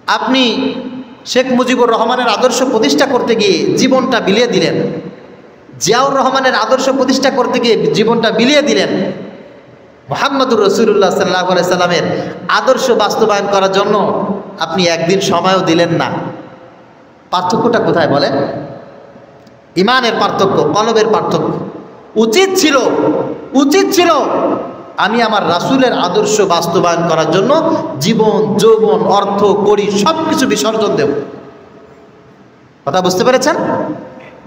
আপনি শেখ মুজিবুর রহমানের আদর্শ প্রতিষ্ঠা করতে গিয়ে জীবনটা বিলিয়ে দিলেন, জিয়াউর রহমানের আদর্শ প্রতিষ্ঠা করতে গিয়ে জীবনটা বিলিয়ে দিলেন, মুহাম্মদুর রাসূলুল্লাহ সাল্লাল্লাহু আলাইহি সাল্লামের আদর্শ বাস্তবায়ন করার জন্য আপনি একদিন সময়ও দিলেন না। পার্থক্যটা কোথায় বলেন? ইমানের পার্থক্য, কলবের পার্থক্য। উচিত ছিল আমি আমার রাসূলের আদর্শ বাস্তবায়ন করার জন্য জীবন, যৌবন, অর্থ, করি সব কিছু বিসর্জন দেব। কথা বুঝতে পেরেছেন?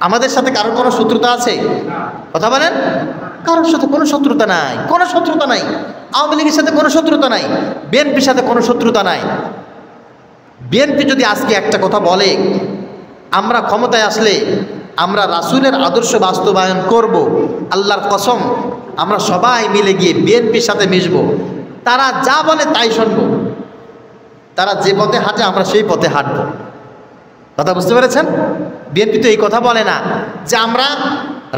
আমাদের সাথে কারোর কোনো শত্রুতা আছে? কথা বলেন। কারোর সাথে কোনো শত্রুতা নাই, কোনো শত্রুতা নাই। আওয়ামী লীগের সাথে কোনো শত্রুতা নাই, বিএনপির সাথে কোনো শত্রুতা নাই। বিএনপি যদি আজকে একটা কথা বলে, আমরা ক্ষমতায় আসলে আমরা রাসূলের আদর্শ বাস্তবায়ন করব, আল্লাহর কসম আমরা সবাই মিলে গিয়ে বিএনপির সাথে মিশব। তারা যা বলে তাই শুনব, তারা যে পথে হাঁটে আমরা সেই পথে হাঁটব। কথা বুঝতে পেরেছেন? বিএনপি তো এই কথা বলে না যে আমরা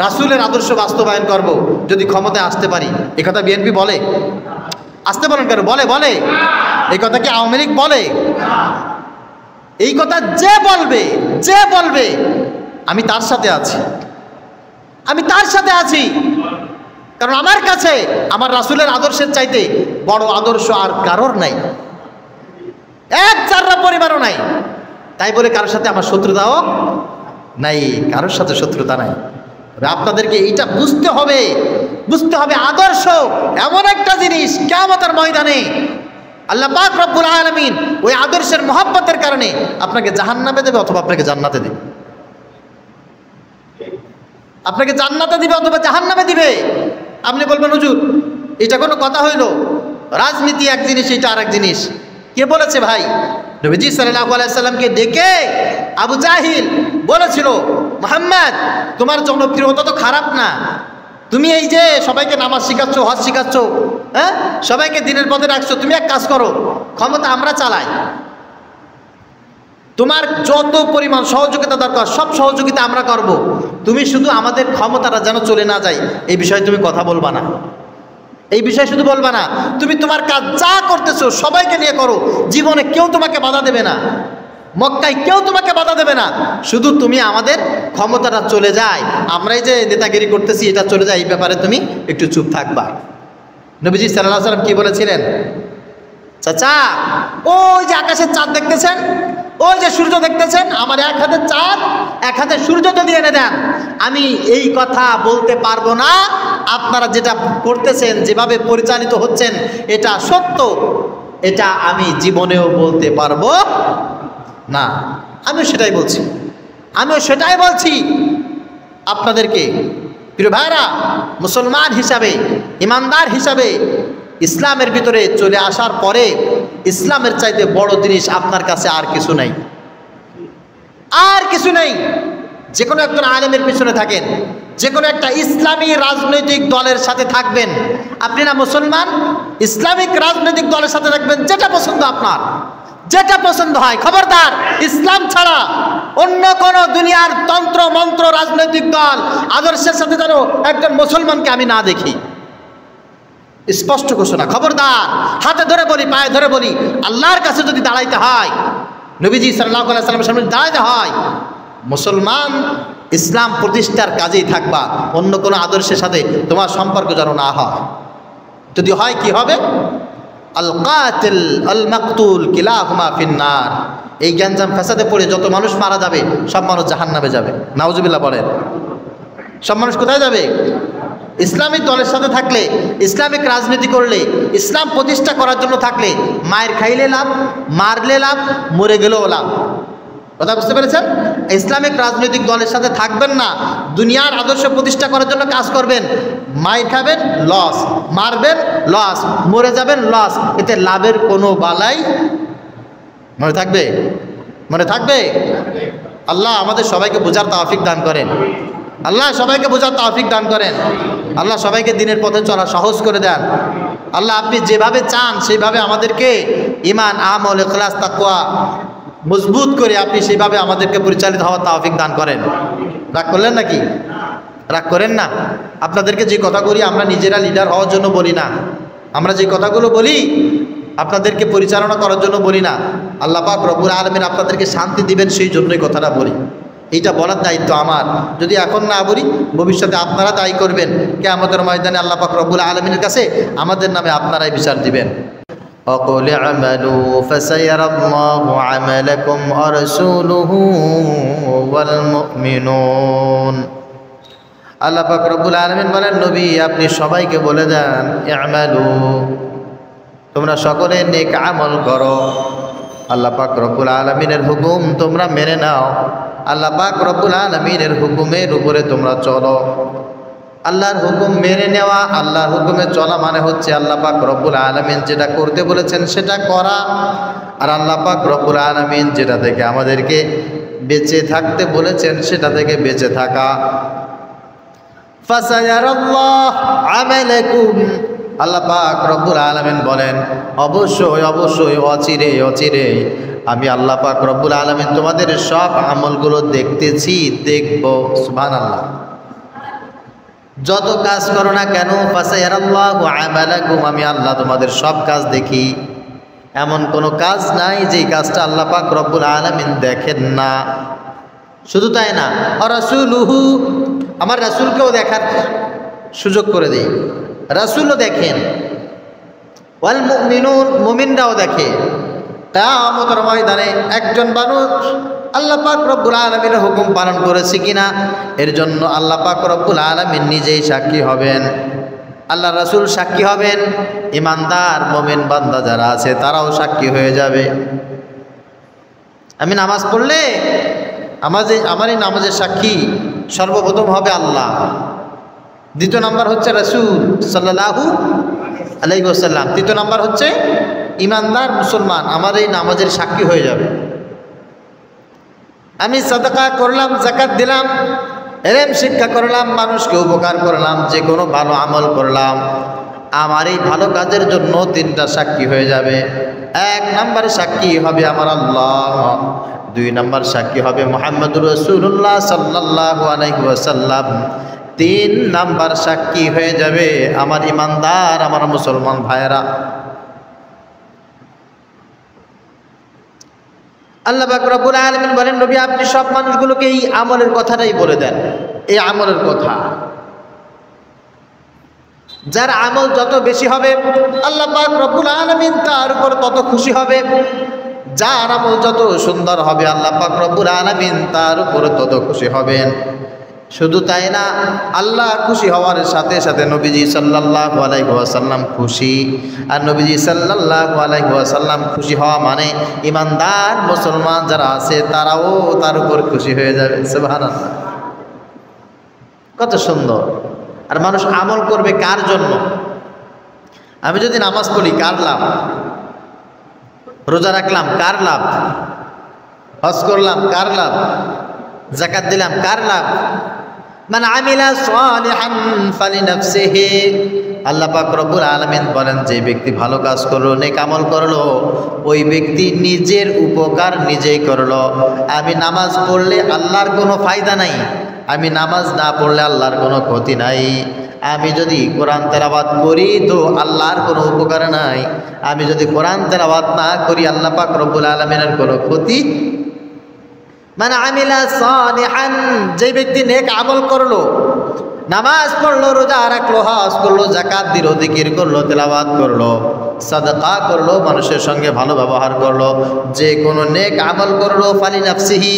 রাসূলের আদর্শ বাস্তবায়ন করব যদি ক্ষমতায় আসতে পারি। এই কথা বিএনপি বলে? আসতে বলেন কেন? বলে এই কথা কি আওয়ামী লীগ বলে? এই কথা যে বলবে আমি তার সাথে আছি, কারণ আমার কাছে আমার রাসূলের আদর্শের চাইতে বড় আদর্শ আর কারোর নাই, এক চারটা পরিবারও নাই। তাই বলে কারোর সাথে আমার শত্রুতাও নাই, কারোর সাথে শত্রুতা নাই। আপনাদেরকে এইটা বুঝতে হবে। আদর্শ এমন একটা জিনিস, কিয়ামতের ময়দানে আল্লাহ পাক রব্বুল আলামিন ওই আদর্শের মহব্বতের কারণে আপনাকে জাহান্নামে দেবে অথবা আপনাকে জান্নাতে দেবে। আপনাকে জান্নাতে দিবে অথবা জাহান্নামে দিবে। আপনি বলবেন হুজুর এটা কোনো কথা হইল? রাজনীতি এক জিনিস, এটা আর এক জিনিস। কে বলেছে ভাই? নবীজি সাল্লাল্লাহু আলাইহি সাল্লামকে ডেকে আবু জাহিল বলেছিল, মুহাম্মদ তোমার জনপ্রিয়তা তো খারাপ না, তুমি এই যে সবাইকে নামাজ শিখাচ্ছ, হজ শিখাচ্ছ, হ্যাঁ সবাইকে দিনের পথে রাখছো, তুমি এক কাজ করো, ক্ষমতা আমরা চালাই, তোমার যত পরিমাণ সহযোগিতা দরকার সব সহযোগিতা আমরা করব, তুমি শুধু আমাদের ক্ষমতাটা যেন চলে না যায় এই বিষয়ে তুমি কথা বলবা না, এই বিষয়ে শুধু বলবা না, তুমি তোমার কাজ যা করতেছো সবাইকে নিয়ে করো, জীবনে কেউ তোমাকে বাধা দেবে না, মক্কায় কেউ তোমাকে বাধা দেবে না, শুধু তুমি আমাদের ক্ষমতাটা চলে যায়, আমরা এই যে নেতাগিরি করতেছি এটা চলে যায়, এই ব্যাপারে তুমি একটু চুপ থাকবা। নবীজি সাল্লাল্লাহু আলাইহি ওয়াসাল্লাম কি বলেছিলেন? চাচা ওই যে আকাশের চাঁদ দেখতেছেন, ওই যে সূর্য দেখতেছেন, আমার এক হাতে চাঁদ এক হাতে সূর্য যদি এনে দেন আমি এই কথা বলতে পারবো না আপনারা যেটা করতেছেন, যেভাবে পরিচালিত হচ্ছেন এটা সত্য, এটা আমি জীবনেও বলতে পারবো না। আমিও সেটাই বলছি আপনাদেরকে। প্রিয় ভাইরা, মুসলমান হিসাবে, ইমানদার হিসাবে ইসলামের ভিতরে চলে আসার পরে ইসলামের চাইতে বড় জিনিস আপনার কাছে আর কিছু নেই, আর কিছু নেই। যে কোনো একজন আলেমের পিছনে থাকেন, যে কোনো একটা ইসলামী রাজনৈতিক দলের সাথে থাকবেন, আপনি না মুসলমান, ইসলামিক রাজনৈতিক দলের সাথে থাকবেন, যেটা পছন্দ আপনার, যেটা পছন্দ হয়, খবরদার ইসলাম ছাড়া অন্য কোন দুনিয়ার তন্ত্র মন্ত্র রাজনৈতিক দল আদর্শের সাথে যেন একজন মুসলমানকে আমি না দেখি। স্পষ্ট ঘোষণা, খবরদার। হাতে ধরে বলি, পায়ে ধরে বলি, আল্লাহর কাছে যদি দাঁড়াইতে হয়, নবীজি সাল্লাল্লাহু আলাইহি ওয়াসাল্লামের সামনে দাঁড়াইতে হয়, মুসলমান ইসলাম প্রতিষ্ঠার কাজেই থাকবা, অন্য কোনো আদর্শের সাথে তোমার সম্পর্ক যেন না হয়। যদি হয় কি হবে? আল কাতিল আল মাকতুল কিলাহুমা ফিন্নার। এই গ্যাঞ্জাম ফ্যাসাদে পড়ে যত মানুষ মারা যাবে সব মানুষ জাহান্নামে যাবে। নাউজুবিল্লাহ বলেন। সব মানুষ কোথায় যাবে? ইসলামিক দলের সাথে থাকলে, ইসলামিক রাজনীতি করলে, ইসলাম প্রতিষ্ঠা করার জন্য থাকলে, মায়ের খাইলে লাভ, মারলে লাভ, মরে গেলেও লাভ। কথা বুঝতে পেরেছেন? ইসলামিক রাজনৈতিক দলের সাথে থাকবেন না, দুনিয়ার আদর্শ প্রতিষ্ঠা করার জন্য কাজ করবেন, মায়ের খাবেন লস, মারবেন লস, মরে যাবেন লস, এতে লাভের কোনো বালাই মনে থাকবে? মনে থাকবে? আল্লাহ আমাদের সবাইকে বোঝার তৌফিক দান করেন। আল্লাহ সবাইকে বোঝার তৌফিক দান করেন। আল্লাহ সবাইকে দিনের পথে চলা সহজ করে দেন। আল্লাহ আপনি যেভাবে চান সেইভাবে আমাদেরকে ঈমান, আমল, ইখলাস, তাকওয়া মজবুত করে আপনি সেইভাবে আমাদেরকে পরিচালিত হওয়ার তৌফিক দান করেন। রাগ করলেন নাকি? রাগ করেন না। আপনাদেরকে যে কথাগুলি আমরা নিজেরা লিডার হওয়ার জন্য বলি না, আমরা যে কথাগুলো বলি আপনাদেরকে পরিচালনা করার জন্য বলি না, আল্লাহ পাক রব্বুল আলামিন আপনাদেরকে শান্তি দিবেন সেই জন্যই কথাটা বলি। এইটা বলার দায়িত্ব আমার। যদি এখন না বলি, ভবিষ্যতে আপনারা দায়ী করবেন, কিয়ামতের ময়দানে আল্লাহ পাক রব্বুল আলামিনের কাছে আমাদের নামে আপনারাই বিচার দিবেন। وقل اعملوا فسيرى الله عملكم ورسوله والمؤمنون। আল্লাহ পাক রব্বুল আলামিন বলেন, নবী আপনি সবাইকে বলে দেন, ই'মালু, তোমরা সকলে নেক আমল করো। আল্লাহ পাক রব্বুল আলামিনের হুকুম তোমরা মেনে নাও। আল্লাহ পাক রব্বুল আলামিনের হুকুমের উপরে তোমরা চলো। আল্লাহর হুকুম মেনে নেওয়া, আল্লাহর হুকুমে চলা মানে হচ্ছে আল্লাহ পাক রব্বুল আলামিন যেটা করতে বলেছেন সেটা করা, আর আল্লাহ পাক রব্বুল আলামিন যেটা থেকে আমাদেরকে বেঁচে থাকতে বলেছেন সেটা থেকে বেঁচে থাকা। ফাসায়ারাল্লাহু আমালাকুম, আল্লাহ পাক রব্বুল আলামিন বলেন, অবশ্যই অবশ্যই অচিরে আমি আল্লাহ পাক রব্বুল আলামিন তোমাদের সব আমলগুলো দেখতেছি, দেখব। সুবহানাল্লাহ। যত কাজ করো না কেন, ফাসায়ারাল্লাহু আমালাকুম, আমি আল্লাহ তোমাদের সব কাজ দেখি। এমন কোনো কাজ নাই যে কাজটা আল্লাহ পাক রব্বুল আলামিন দেখেন না। শুধু তাই না, রাসূলুহু, আমার রাসূলকেও দেখার সুযোগ করে দেই, রাসূলও দেখেন। ওয়াল মুমিনুন, মুমিনরাও দেখে। কিয়ামতের ময়দানে একজন মানুষ আল্লাহ পাক রব্বুল আলামিনের হুকুম পালন করেছে কিনা এর জন্য আল্লাহ পাক রব্বুল আলামিন নিজেই সাক্ষী হবেন, আল্লাহ রাসূল সাক্ষী হবেন, ইমানদার মুমিন বান্দা যারা আছে তারাও সাক্ষী হয়ে যাবে। আমি নামাজ পড়লে আমার এই নামাজের সাক্ষী সর্বপ্রথম হবে আল্লাহ, দ্বিতীয় নাম্বার হচ্ছে রাসূল সাল্লাল্লাহু আলাইহি ওয়াসাল্লাম, তৃতীয় নাম্বার হচ্ছে ইমানদার মুসলমান আমার এই নামাজের সাক্ষী হয়ে যাবে। আমি সাদাকা করলাম, যাকাত দিলাম, এলেম শিক্ষা করলাম, মানুষকে উপকার করলাম, যে কোনো ভালো আমল করলাম, আমার এই ভালো কাজের জন্য তিনটা সাক্ষী হয়ে যাবে। এক নম্বরে সাক্ষী হবে আমার আল্লাহ, দুই নম্বর সাক্ষী হবে মুহাম্মদুর রাসূলুল্লাহ সাল্লাল্লাহু আলাইহি ওয়াসাল্লাম, তিন নাম্বার সাক্ষী হয়ে যাবে আমার ইমানদার, আমার মুসলমান ভাইয়েরা। আল্লাহ পাক রব্বুল আলামিন বলেন, নবী আপনি সব মানুষগুলোকে এই আমলের কথাটাই বলে দেন, এই আমলের কথা। যার আমল যত বেশি হবে আল্লাহ পাক রব্বুল আলামিন তার উপর তত খুশি হবে, যার আমল যত সুন্দর হবে আল্লাহ পাক রব্বুল আলামিন তার উপর তত খুশি হবেন। শুধু তাই না, আল্লাহ খুশি হওয়ার সাথে সাথে নবীজি সাল্লাল্লাহু আলাইহি ওয়াসাল্লাম খুশি, আর নবীজি সাল্লাল্লাহু আলাইহি ওয়াসাল্লাম খুশি হওয়া মানে ইমানদার মুসলমান যারা আছে তারাও তার উপর খুশি হয়ে যাবে। সুবহানাল্লাহ, কত সুন্দর। আর মানুষ আমল করবে কার জন্য? আমি যদি নামাজ পড়ি কার লাভ? রোজা রাখলাম কার লাভ? হজ করলাম কার লাভ? যাকাত দিলাম কার লাভ? মান আমিলা সালিহান ফালিনাফসিহি, আল্লাহ পাক রব্বুল আলামিন বলেন, যে ব্যক্তি ভালো কাজ করলো, নেক আমল করলো, ওই ব্যক্তি নিজের উপকার নিজেই করলো। আমি নামাজ পড়লে আল্লাহর কোনো ফায়দা নাই, আমি নামাজ না পড়লে আল্লাহর কোনো ক্ষতি নাই। আমি যদি কোরআন তেলাওয়াত করি তো আল্লাহর কোনো উপকার নাই, আমি যদি কোরআন তেলাওয়াত না করি আল্লাহ পাক রব্বুল আলামিনের কোনো ক্ষতি। মানে আমিলা সালিহান, যে ব্যক্তি নেক আমল করলো, নামাজ পড়লো, রোজা রাখলো, হজ করলো, যাকাত দিল, জিকির করলো, তেলাওয়াত করলো, সাদাকা করলো, মানুষের সঙ্গে ভালো ব্যবহার করলো, যে কোনো নেক আমল করলো, ফালিনাফসিহি,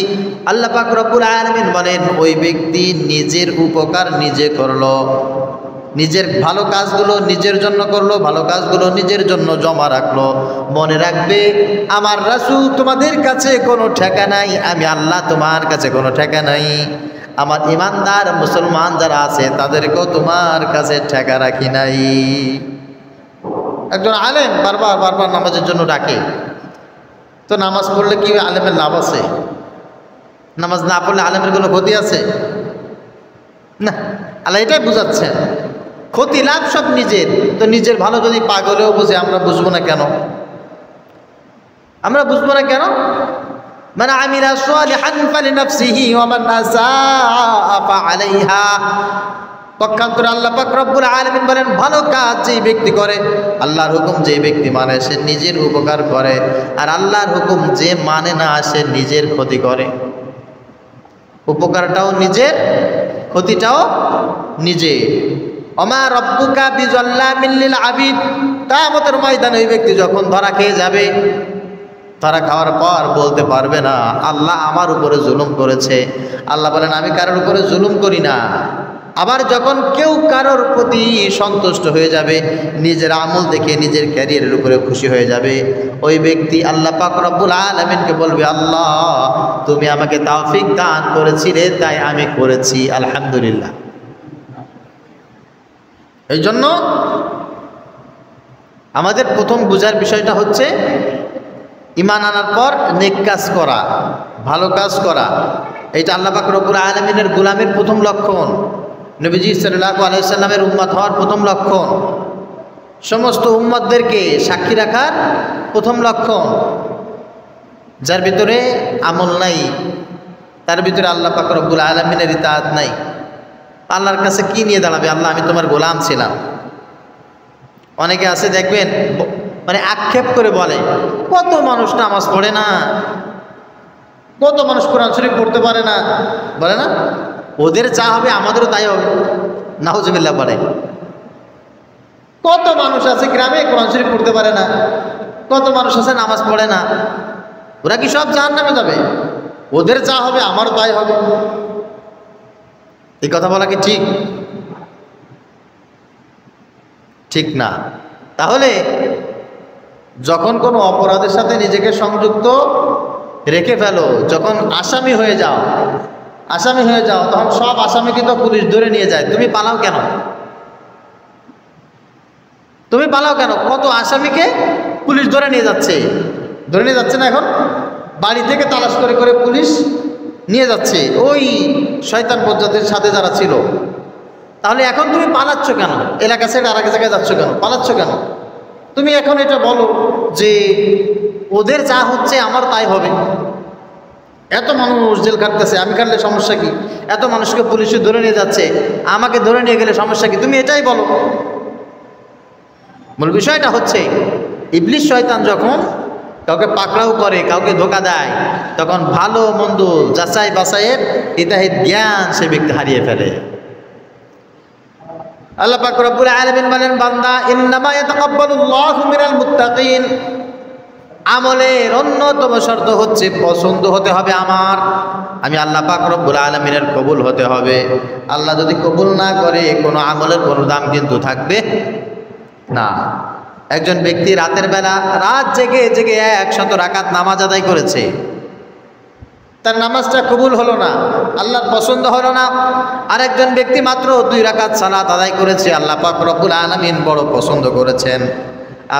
আল্লাহ পাক রব্বুল আলামিন বলেন ওই ব্যক্তি নিজের উপকার নিজে করলো। নিজের ভালো কাজগুলো নিজের জন্য করলো, ভালো কাজগুলো নিজের জন্য জমা রাখলো। মনে রাখবে আমার রাসূল তোমাদের কাছে কোনো ঠেকা নাই, আমি আল্লাহ তোমার কাছে কোনো ঠেকা নাই। আমার ইমানদার মুসলমান যারা আছে তাদেরকেও তোমার কাছে ঠেকা রাখি নাই। একজন আলেম বারবার নামাজের জন্য ডাকে, তো নামাজ পড়লে কি আলেমের লাভ আছে? নামাজ না পড়লে আলেমের কোনো ক্ষতি আছে? না, আল্লাহ এটাই বুঝাচ্ছেন, ক্ষতি লাভ সব নিজের। তো নিজের ভালো যদি পাগলেও বোঝে, আমরা বুঝবো না কেন? আমরা বুঝবো না কেন? মান আমিলা সালিহান ফালিনাফসিহি ওয়া মান আসাআ ফাআলাইহা। পক্ষান্তরে আল্লাহ পাক রব্বুল আলামিন বলেন, ভালো কাজ যেই ব্যক্তি করে, আল্লাহর হুকুম যেই ব্যক্তি মানে, সে নিজের উপকার করে, আর আল্লাহর হুকুম যে মানে না সে নিজের ক্ষতি করে। উপকারটাও নিজের, ক্ষতিটাও নিজে। ওমা রব্বুকা বিযাল্লামিল লিল আবিদ। কিয়ামতের ময়দানে ওই ব্যক্তি যখন ধরা খেয়ে যাবে, ধরা খাওয়ার পর বলতে পারবে না আল্লাহ আমার উপরে জুলুম করেছে। আল্লাহ বলেন, আমি কারোর উপরে জুলুম করি না। আবার যখন কেউ কারোর প্রতি সন্তুষ্ট হয়ে যাবে, নিজের আমল দেখে নিজের ক্যারিয়ারের উপরে খুশি হয়ে যাবে, ওই ব্যক্তি আল্লাহ পাক রব্বুল আলামিনকে বলবে, আল্লাহ তুমি আমাকে তৌফিক দান করেছিলে তাই আমি করেছি, আলহামদুলিল্লাহ। এই জন্য আমাদের প্রথম বোঝার বিষয়টা হচ্ছে, ঈমান আনার পর নেক কাজ করা, ভালো কাজ করা, এটা আল্লাহ পাক রব্বুল আলামিনের গোলামের প্রথম লক্ষণ। নবীজি সাল্লাল্লাহু আলাইহি সাল্লামের উম্মত হওয়ার প্রথম লক্ষণ, সমস্ত উম্মতদেরকে সাক্ষী রাখার প্রথম লক্ষণ। যার ভিতরে আমল নাই, তার ভিতরে আল্লাহ পাক রব্বুল আলামিনের ইতাআত নাই, আল্লাহর কাছে কি নিয়ে দাঁড়াবে? আল্লাহ আমি তোমার গোলাম ছিলাম। অনেকে আছে দেখবেন, মানে আক্ষেপ করে বলে, কত মানুষ নামাজ পড়ে না, কত মানুষ কোরআন শরীফ পড়তে পারে না, বলে না? ওদের যা হবে আমাদেরও তাই হবে, নাউজুবিল্লাহ পড়ে। কত মানুষ আছে গ্রামে কোরআন শরীফ পড়তে পারে না, কত মানুষ আছে নামাজ পড়ে না, ওরা কি সব জাহান্নামে যাবে? ওদের যা হবে আমারও তাই হবে। এই কথা বলা কি ঠিক? ঠিক না। তাহলে যখন কোনো অপরাধের সাথে নিজেকে সংযুক্ত রেখে ফেলো, যখন আসামি হয়ে যাও, তখন সব আসামিকে তো পুলিশ ধরে নিয়ে যায়, তুমি পালাও কেন? কত আসামিকে পুলিশ ধরে নিয়ে যাচ্ছে না? এখন বাড়ি থেকে তালাশ করে করে পুলিশ নিয়ে যাচ্ছে ওই শয়তান বজ্জাতের সাথে যারা ছিল। তাহলে এখন তুমি পালাচ্ছ কেন? এলাকা ছেড়ে আর এক জায়গায় যাচ্ছ কেন? পালাচ্ছ কেন? তুমি এখন এটা বলো যে ওদের যা হচ্ছে আমার তাই হবে। এত মানুষ জেল কাটতেছে, আমি কাটলে সমস্যা কি? এত মানুষকে পুলিশে ধরে নিয়ে যাচ্ছে, আমাকে ধরে নিয়ে গেলে সমস্যা কি? তুমি এটাই বলো। মূল বিষয়টা হচ্ছে, ইবলিশ শয়তান যখন কাউকে পাকড়াও করে, কাউকে ধোকা দেয়, তখন ভালো মন্দ যাচাই বাছাইয়ের ইতাহিদ জ্ঞান সে ব্যক্তি হারিয়ে ফেলে। আল্লাহ পাক রব্বুল আলামিন বলেন, বান্দা ইন্নামা ইয়াতাকাব্বালুল্লাহু মিনাল মুত্তাকিন। আমলের অন্যতম শর্ত হচ্ছে পছন্দ হতে হবে আমার, আমি আল্লাহ পাক রব্বুল আলামিনের কবুল হতে হবে। আল্লাহ যদি কবুল না করে কোনো আমলের কোনো দাম কিন্তু থাকবে না। একজন ব্যক্তি রাতের বেলা রাত জেগে জেগে 100 রাকাত নামাজ আদায় করেছে, তার নামাজটা কবুল হলো না, আল্লাহর পছন্দ হলো না। আরেকজন ব্যক্তি মাত্র 2 রাকাত সালাত আদায় করেছে, আল্লাহ পাক রব্বুল আলামিন বড় পছন্দ করেছেন।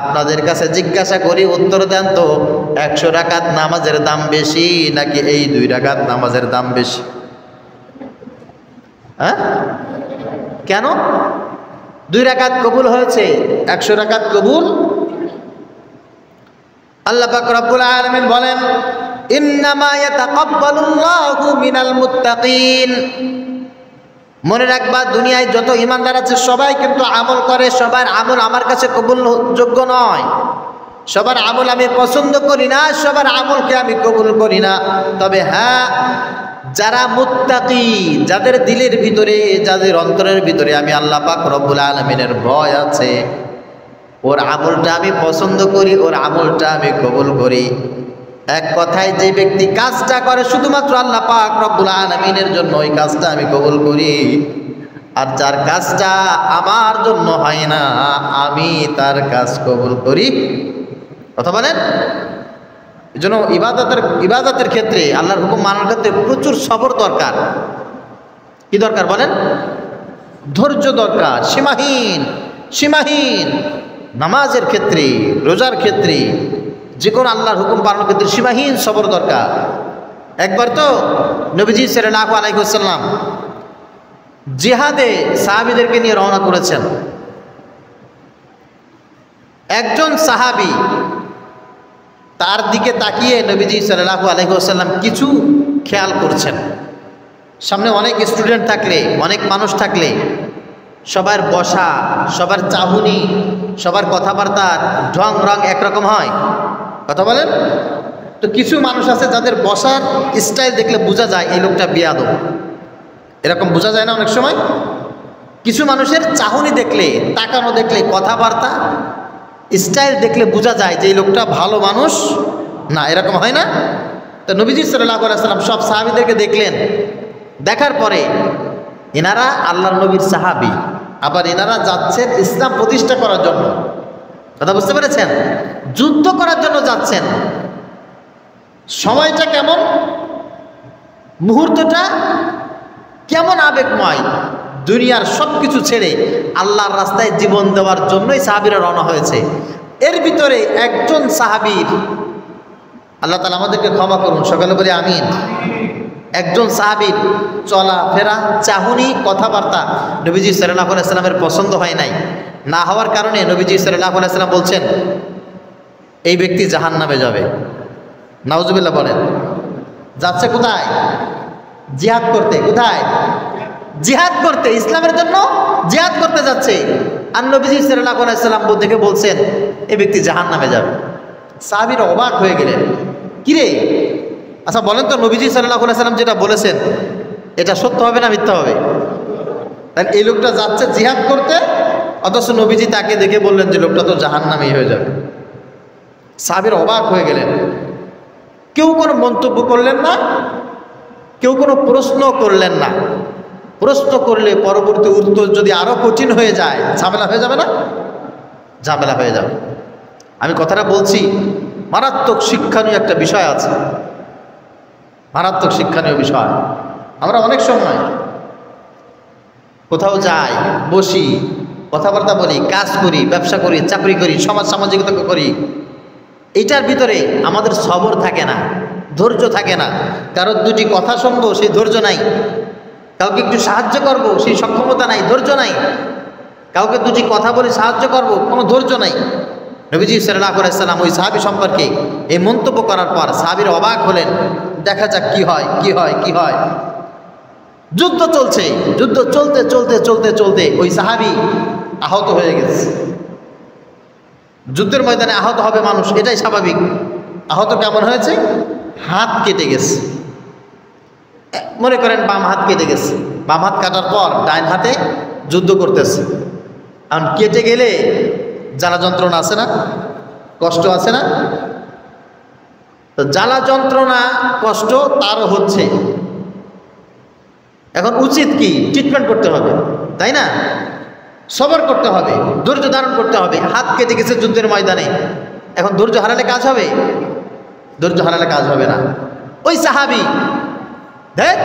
আপনাদের কাছে জিজ্ঞাসা করি, উত্তর দেন তো, 100 রাকাত নামাজের দাম বেশি নাকি এই 2 রাকাত নামাজের দাম বেশি? হ্যাঁ, কেন? 2 রাকাত কবুল হয়েছে, 100 রাকাত কবুল। আল্লাহ পাক রব্বুল আলামিন বলেন, ইন্নামা ইয়াতাকাব্বালুল্লাহু মিনাল মুত্তাকিন। মনে রাখবা, দুনিয়ায় যত ইমানদার আছে সবাই কিন্তু আমল করে, সবার আমল আমার কাছে কবুল যোগ্য নয়, সবার আমল আমি পছন্দ করি না, সবার আমলকে আমি কবুল করি না। তবে হ্যাঁ, যারা মুত্তাকি, যাদের দিলের ভিতরে, যাদের অন্তরের ভিতরে আমি আল্লাহ পাক রব্বুল আলামিনের ভয় আছে, ওর আমলটা আমি পছন্দ করি, ওর আমলটা আমি কবুল করি। এক কথায়, যে ব্যক্তি কাজটা করে শুধুমাত্র আল্লাহ পাক রব্বুল আলামিনের জন্য, ওই কাজটা আমি কবুল করি। আর যার কাজটা আমার জন্য হয় না, আমি তার কাজ কবুল করি। কথা বলেন? এই জন্য ইবাদতের ক্ষেত্রে, আল্লাহর হুকুম মানার ক্ষেত্রে প্রচুর সবর দরকার। কি দরকার বলেন? ধৈর্য দরকার, সীমাহীন। নামাজের ক্ষেত্রে, রোজার ক্ষেত্রে, যে কোনো আল্লাহর হুকুম পালনের ক্ষেত্রে সীমাহীন সবর দরকার। একবার তো নবীজি সাল্লাল্লাহু আলাইহি ওয়াসাল্লাম জিহাদে সাহাবীদেরকে নিয়ে রওনা করেছেন। একজন সাহাবী তার দিকে তাকিয়ে নবীজি সাল্লাল্লাহু আলাইহি ওয়াসাল্লাম কিছু খেয়াল করছেন। সামনে অনেক স্টুডেন্ট থাকলে, অনেক মানুষ থাকলে সবার বসা, সবার চাহনি, সবার কথাবার্তার ঢং রং একরকম হয়? কথা বলেন তো। কিছু মানুষ আছে যাদের বসার স্টাইল দেখলে বোঝা যায় এই লোকটা বেয়াদব, এরকম বোঝা যায় না অনেক সময়? কিছু মানুষের চাহনি দেখলে, তাকানো দেখলে, কথাবার্তা স্টাইল দেখলে বোঝা যায় যে এই লোকটা ভালো মানুষ না, এরকম হয় না? তো নবীজি সাল্লাল্লাহু আলাইহি ওয়াসাল্লাম সব সাহাবীদেরকে দেখলেন, দেখার পরে এনারা আল্লাহর নবীর সাহাবী, আবার এনারা যাচ্ছেন ইসলাম প্রতিষ্ঠা করার জন্য। কথা বুঝতে পেরেছেন? যুদ্ধ করার জন্য যাচ্ছেন। সময়টা কেমন, মুহূর্তটা কেমন আবেগময়, দুনিয়ার সব কিছু ছেড়ে আল্লাহর রাস্তায় জীবন দেওয়ার জন্যই সাহাবীরা রওনা হয়েছে। এর ভিতরে একজন সাহাবীর, আল্লাহ তাআলা আমাদেরকে ক্ষমা করুন, সকলে বলি আমিন, একজন সাহাবীর চলাফেরা, চাহনি, কথাবার্তা নবীজি সাল্লাল্লাহু আলাইহি সাল্লামের পছন্দ হয় নাই। না হওয়ার কারণে নবীজি সাল্লাল্লাহু আলাইহি সাল্লাম বলছেন এই ব্যক্তি জাহান্নামে যাবে। নাউজুবিল্লাহ বলেন। যাচ্ছে কোথায়? জিহাদ করতে। কোথায়? জিহাদ করতে, ইসলামের জন্য জিহাদ করতে যাচ্ছে। আর নবীজি সাল্লাল্লাহু আলাইহি সাল্লাম দেখে বলছেন এই ব্যক্তি জাহান্নামে যাবে। সাহাবীরা অবাক হয়ে গেলেন, কিরে আচ্ছা বলেন তো, নবীজি সাল্লাল্লাহু আলাইহি সাল্লাম যেটা বলেছেন এটা সত্য হবে না মিথ্যা হবে? তাই এই লোকটা যাচ্ছে জিহাদ করতে, অথচ নবীজি তাকে দেখে বললেন যে লোকটা তো জাহান্নামী হয়ে যাবে। সাহাবীরা অবাক হয়ে গেলেন। কেউ কোনো মন্তব্য করলেন না, কেউ কোনো প্রশ্ন করলেন না। প্রশ্ন করলে পরবর্তী উত্তর যদি আরো কঠিন হয়ে যায়, ঝামেলা হয়ে যাবে না? ঝামেলা হয়ে যাবে। আমি কথাটা বলছি, মারাত্মক শিক্ষণীয় একটা বিষয় আছে, মারাত্মক শিক্ষণীয় বিষয়। আমরা অনেক সময় কোথাও যাই, বসি, কথাবার্তা বলি, কাজ করি, ব্যবসা করি, চাকরি করি, সমাজ সামাজিকতা করি, এইটার ভিতরে আমাদের সবর থাকে না, ধৈর্য থাকে না। কারোর দুটি কথা শুনবো সেই ধৈর্য নাই, কাউকে একটু সাহায্য করব সেই সক্ষমতা নাই, ধৈর্য নাই, কাউকে দুটি কথা বলে সাহায্য করব কোনো ধৈর্য নাই। নবীজি সাল্লাল্লাহু আলাইহি সাল্লাম ওই সাহাবী সম্পর্কে এই মন্তব্য করার পর সাহাবীরা অবাক হলেন, দেখা যাক কি হয় কি হয় কি হয়। যুদ্ধ চলছে, যুদ্ধ চলতে চলতে চলতে চলতে ওই সাহাবী আহত হয়ে গেছে। যুদ্ধের ময়দানে আহত হবে মানুষ, এটাই স্বাভাবিক। আহত কেমন হয়েছে? হাত কেটে গেছে, মনে করেন বাম হাত কেটে গেছে। বাম হাত কাটার পর ডাইন হাতে যুদ্ধ করতেছে। কারণ কেটে গেলে জ্বালা যন্ত্রণা আছে না, কষ্ট আছে না? তো জ্বালা যন্ত্রণা কষ্ট তারও হচ্ছে। এখন উচিত কি? ট্রিটমেন্ট করতে হবে, তাই না? সবর করতে হবে, ধৈর্য ধারণ করতে হবে। হাত কেটে গেছে যুদ্ধের ময়দানে, এখন ধৈর্য হারালে কাজ হবে? ধৈর্য হারালে কাজ হবে না। ওই সাহাবী দেখ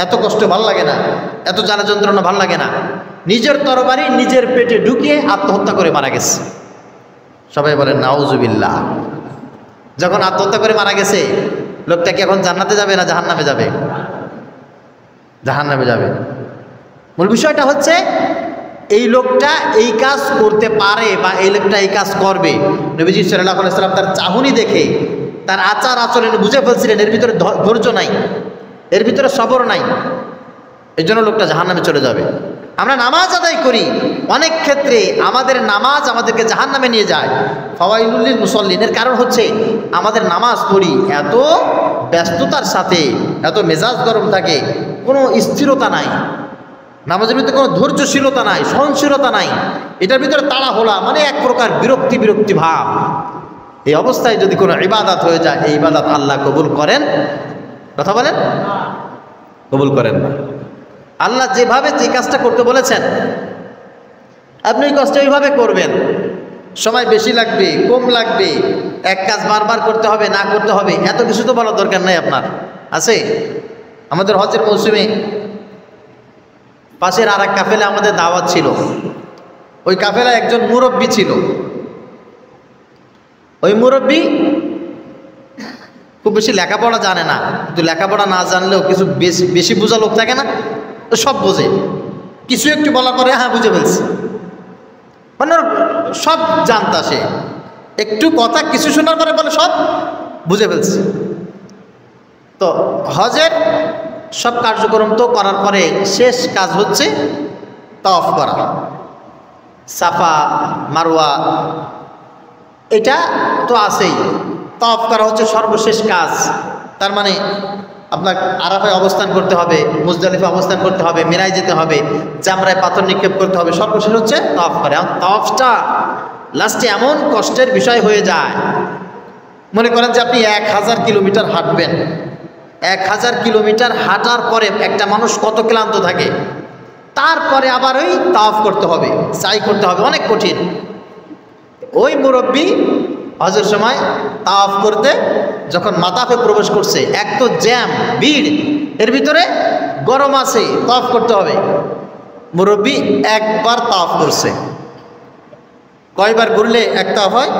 এত কষ্ট ভাল লাগে না, এত জ্বালা যন্ত্রণা ভাল লাগে না, নিজের তরবারি নিজের পেটে ঢুকিয়ে আত্মহত্যা করে মারা গেছে। সবাই বলেন নাউজুবিল্লাহ। যখন আত্মহত্যা করে মারা গেছে, লোকটা কি এখন জান্নাতে যাবে না জাহান্নামে যাবে? জাহান্নামে যাবে। মূল বিষয়টা হচ্ছে এই লোকটা এই কাজ করতে পারে বা এই লোকটা এই কাজ করবে। নবীজি সাল্লাল্লাহু আলাইহি সাল্লাম তার চাহনি দেখে, তার আচার আচরণ বুঝে ফেলছিলেন এর ভিতরে ধৈর্য নাই, এর ভিতরে সবর নাই, এই জন্য লোকটা জাহান্নামে চলে যাবে। আমরা নামাজ আদায় করি, অনেক ক্ষেত্রে আমাদের নামাজ আমাদেরকে জাহান্নামে নিয়ে যায়। ফাওয়াইলুল লিল মুসাল্লিন, এর কারণ হচ্ছে আমাদের নামাজ পড়ি এত ব্যস্ততার সাথে, এত মেজাজ গরম থাকে, কোনো স্থিরতা নাই, নামাজের ভিতরে কোনো ধৈর্যশীলতা নাই, সহনশীলতা নাই, এটার ভিতরে তাড়াহুড়া, মানে এক প্রকার বিরক্তি বিরক্তি ভাব। এই অবস্থায় যদি কোনো ইবাদত হয়ে যায়, এই ইবাদত আল্লাহ কবুল করেন? কথা বলেন, কবুল করেন না। আল্লাহ যেভাবে যে কাজটা করতে বলেছেন আপনি ওই কাজটা ওইভাবে করবেন। সময় বেশি লাগবে কম লাগবে, এক কাজ বারবার করতে হবে না করতে হবে, এত কিছু তো বলার দরকার নাই আপনার। আছে আমাদের হজের মৌসুমে পাশের আর এক কাফেলা আমাদের দাওয়াত ছিল। ওই কাফেলা একজন মুরব্বী ছিল। ওই মুরব্বী খুব বেশি লেখাপড়া জানে না, কিন্তু লেখাপড়া না জানলেও কিছু বেশি বোঝা লোক থাকে না, তো সব বোঝে। কিছু একটু বলা করে হ্যাঁ বুঝে ফেলছে, মানে সব জানতা সে, একটু কথা কিছু শোনার পরে বলে সব বুঝে ফেলছে। তো হজের সব কার্যক্রম তো করার পরে শেষ কাজ হচ্ছে তাওয়াফ করা। সাফা মারওয়া এটা তো আছেই। তাওয়াফ করা হচ্ছে সর্বশেষ কাজ। তার মানে আপনার আরাফায় অবস্থান করতে হবে, মুজদালিফা অবস্থান করতে হবে, মিনায় যেতে হবে, জামরায় পাথর নিক্ষেপ করতে হবে, সর্বশেষ হচ্ছে তাওয়াফ করে। তাওয়াফটা লাস্টে এমন কষ্টের বিষয় হয়ে যায়, মনে করেন যে আপনি 1000 কিলোমিটার হাঁটবেন, 1000 কিলোমিটার হাঁটার পরে একটা মানুষ কত ক্লান্ত থাকে, তারপরে আবার ওই তাওয়াফ করতে হবে, সাই করতে হবে, অনেক কঠিন। ওই মুরব্বী হজের সময় তাওয়াফ করতে যখন মাতাফে প্রবেশ করছে, এক তো জ্যাম ভিড়, এর ভিতরে গরম আছে, তাওয়াফ করতে হবে। মুরব্বী একবার তাওয়াফ করছে, কয়বার ঘুরলে এক তাওয়াফ হয়?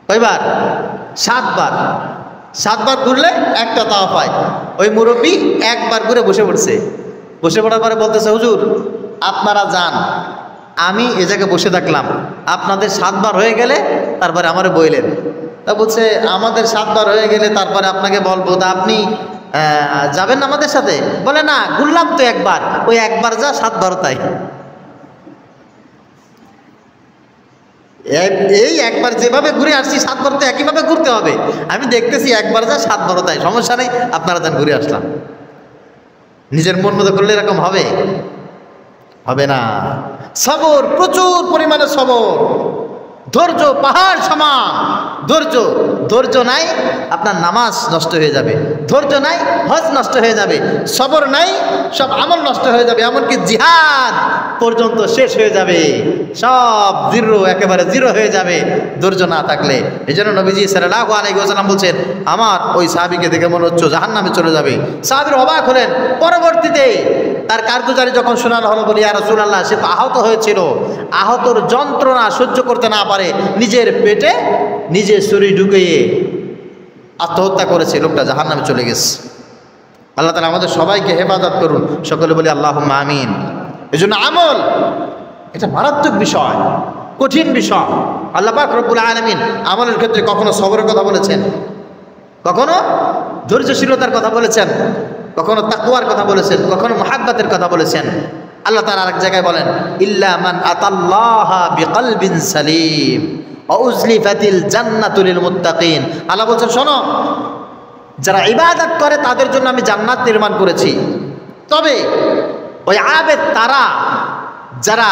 কয়বার? 7 বার। 7 বার ঘুরলে একটা তাওয়াফ হয়। ওই মুরব্বী একবার ঘুরে বসে পড়ছে, বসে পড়ার পরে বলতেছে, হুজুর আপনারা যান, আমি এ জায়গায় বসে থাকলাম, আপনাদের 7 বার হয়ে গেলে তারপরে আমারে বইলেন। তা বলছে আমাদের 7 বার হয়ে গেলে তারপরে আপনাকে বলবো, তা আপনি যাবেন না আমাদের সাথে? বলে না, ঘুরলাম তো একবার, ওই একবার যা 7 বার তাই। এই একবার যেভাবে ঘুরে আসছি 7 বার তো একইভাবে ঘুরতে হবে। আমি দেখতেছি একবার যা 7 বার তাই, সমস্যা নেই, আপনারা যান, ঘুরে আসলাম। নিজের মন মতো করলে এরকম হবে? হবে না। সবর, প্রচুর পরিমাণে সবর, ধৈর্য পাহাড় সমান ধৈর্য। ধৈর্য নাই আপনার নামাজ নষ্ট হয়ে যাবে, ধৈর্য নাই হজ নষ্ট হয়ে যাবে, সবর নাই সব আমল নষ্ট হয়ে যাবে, এমনকি জিহাদ পর্যন্ত শেষ হয়ে যাবে, সব জিরো, একেবারে জিরো হয়ে যাবে ধৈর্য না থাকলে। এই জন্য নবীজি সাল্লাল্লাহু আলাইহি ওয়াসাল্লাম বলছেন, আমার ওই সাহাবীকে দেখে মনে হচ্ছে জাহান্নামে চলে যাবে। সাহাবীর অবাক হলেন। পরবর্তীতে তার কারগুজারি যখন শোনানো হলো, বলি ইয়া রাসূলুল্লাহ, সে তো আহত হয়েছিল, আহতর যন্ত্রণা সহ্য করতে না পারে নিজের পেটে নিজে ছুরি ঢুকিয়ে আত্মহত্যা করেছে, লোকটা জাহান্নামে চলে গেছে। আল্লাহ তাআলা আমাদের সবাইকে হেফাজত করুন, সকলে বলি আল্লাহুম্মা আমিন। এই জন্য আমল এটা মারাত্মক বিষয়, কঠিন বিষয়। আল্লাহ পাক রব্বুল আলামিন আমলের ক্ষেত্রে কখনো সবরের কথা বলেছেন, কখনো ধৈর্যশীলতার কথা বলেছেন, কখনো তাকওয়ার কথা বলেছেন, কখনো মুহাব্বতের কথা বলেছেন। আল্লাহ তাআলা আরেক জায়গায় বলেন, ইল্লা মান আতাল্লাহা বিকলবিন সালিম ওয়া উজলিফাতিল জান্নাতু লিল মুত্তাকিন। আল্লাহ বলছেন, শোনো, যারা ইবাদত করে তাদের জন্য আমি জান্নাত নির্মাণ করেছি, তবে ওই আবেদ তারা যারা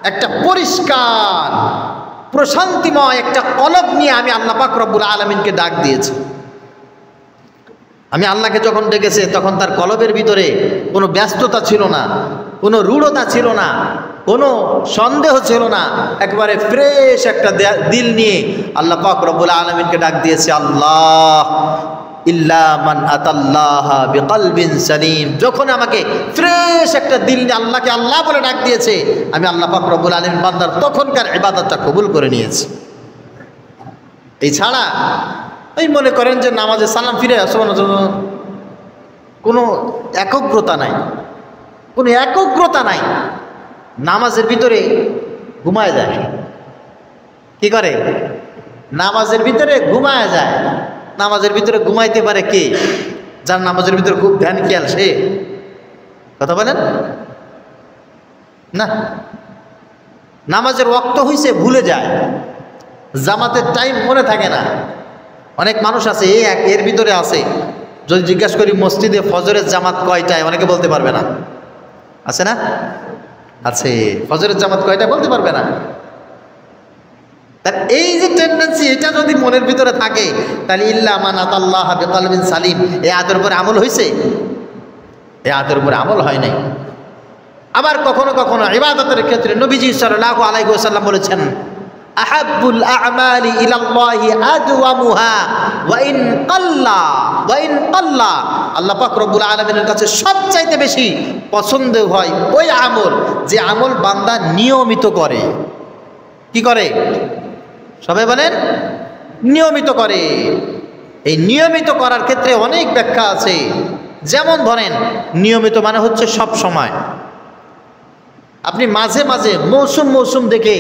একটা পরিষ্কার প্রশান্তিময় একটা কলব নিয়ে আমি আল্লাহ পাক রব্বুল আলামিনকে ডাক দিয়েছি। আমি আল্লাহকে যখন ডেকেছে তখন তার কলবের ভিতরে কোনো ব্যস্ততা ছিল না, কোনো রূঢ়তা ছিল না, কোনো সন্দেহ ছিল না, একবারে ফ্রেশ একটা দিল নিয়ে আল্লাহ পাক রব্বুল আলামিনকে ডাক দিয়েছে। আল্লাহ ইল্লা মান আতাল্লাহা বিকলবিন সালিম। যখন আমাকে ফ্রেশ একটা দিল নিয়ে আল্লাহকে আল্লাহ বলে ডাক দিয়েছে, আমি আল্লাহ পাক রব্বুল আলামিন বান্দার তখনকার ইবাদতটা কবুল করে নিয়েছি। এছাড়া এই মনে করেন যে নামাজে সালাম ফিরে আসবার জন্য কোনো একগ্রতা নাই, কোনো একগ্রতা নাই, নামাজের ভিতরে ঘুমায় যায়। কি করে? নামাজের ভিতরে ঘুমায় যায়। নামাজের ভিতরে ঘুমাইতে পারে কে? যার নামাজের ভিতরে খুব ধ্যান খেয়াল, সে। কথা বলেন না। নামাজের ওয়াক্ত হইছে ভুলে যায়, জামাতের টাইম মনে থাকে না। অনেক মানুষ আছে এর ভিতরে আছে, যদি জিজ্ঞাসা করি মসজিদে ফজরের জামাত কয়টায়, অনেকে বলতে পারবে না। আছে না? আছে। ফজরের জামাত কয়টায় বলতে পারবে না। তার এই যে টেন্ডেন্সি, এটা যদি মনের ভিতরে থাকে, তাহলে ইল্লা মান আতাল্লাহা বিকলবিন সালিম, এই আয়াতের উপরে আমল হয়েছে? এই আয়াতের উপরে আমল হয় নাই। আবার কখনো কখনো ইবাদতের ক্ষেত্রে নবীজি সাল্লাল্লাহু আলাইহি ওয়াসাল্লাম বলেছেন, আহাব্বুল আ'মালি ইলাল্লাহি আদওয়ামুহা ওয়া ইন কাল্লা। আল্লাহ পাক রব্বুল আলামিনের কাছে সবচাইতে বেশি পছন্দ হয় ওই আমল, যে আমল বান্দা নিয়মিত করে। কি করে? সবাই বলেন, নিয়মিত করে। এই নিয়মিত করার ক্ষেত্রে অনেক ব্যাখ্যা আছে। যেমন ধরেন, নিয়মিত মানে হচ্ছে সব সময়। আপনি মাঝে মাঝে মৌসুম দেখে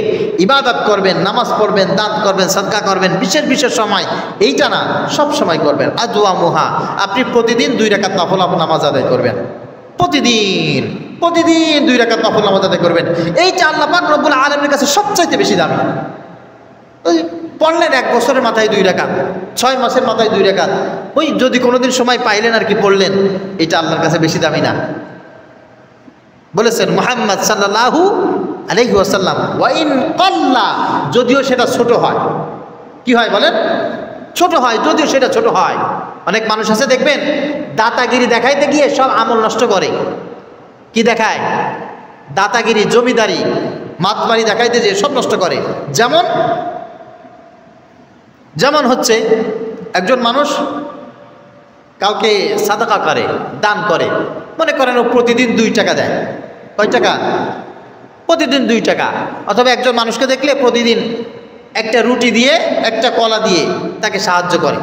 ইবাদত করবেন, নামাজ পড়বেন, দান করবেন, সাদকা করবেন, বিশেষ সময়, এইটা না, সব সময় করবেন। আদওয়ামুহা, আপনি প্রতিদিন 2 রাকাত নফল নামাজ আদায় করবেন, প্রতিদিন 2 রাকাত নফল নামাজ আদায় করবেন। এইটা আল্লাহ পাক রব্বুল আলামিনের কাছে সবচাইতে বেশি দামি। ওই পড়লেন 1 বছরের মাথায় 2 রাকাত, 6 মাসের মাথায় 2 রাকাত, ওই যদি কোনোদিন সময় পাইলেন আর কি পড়লেন, এটা আল্লাহর কাছে বেশি দামি না? বলেছেন মুহাম্মদ সাল্লাল্লাহু আলাইহি ওয়াসাল্লাম, ওয়া ইন কাল্লা, যদিও সেটা ছোট হয়। কি হয় বলেন? ছোট হয়, যদিও সেটা ছোট হয়। অনেক মানুষ আছে দেখবেন দাতাগিরি দেখাইতে গিয়ে সব আমল নষ্ট করে। কি দেখায়? দাতাগিরি, জমিদারি, মাতবাড়ি দেখাইতে গিয়ে সব নষ্ট করে। যেমন হচ্ছে একজন মানুষ কাউকে সাদাকা করে, দান করে, মনে করেন ও প্রতিদিন 2 টাকা দেয়। কয় টাকা? প্রতিদিন 2 টাকা। অথবা একজন মানুষকে দেখলে প্রতিদিন একটা রুটি দিয়ে, একটা কলা দিয়ে তাকে সাহায্য করে।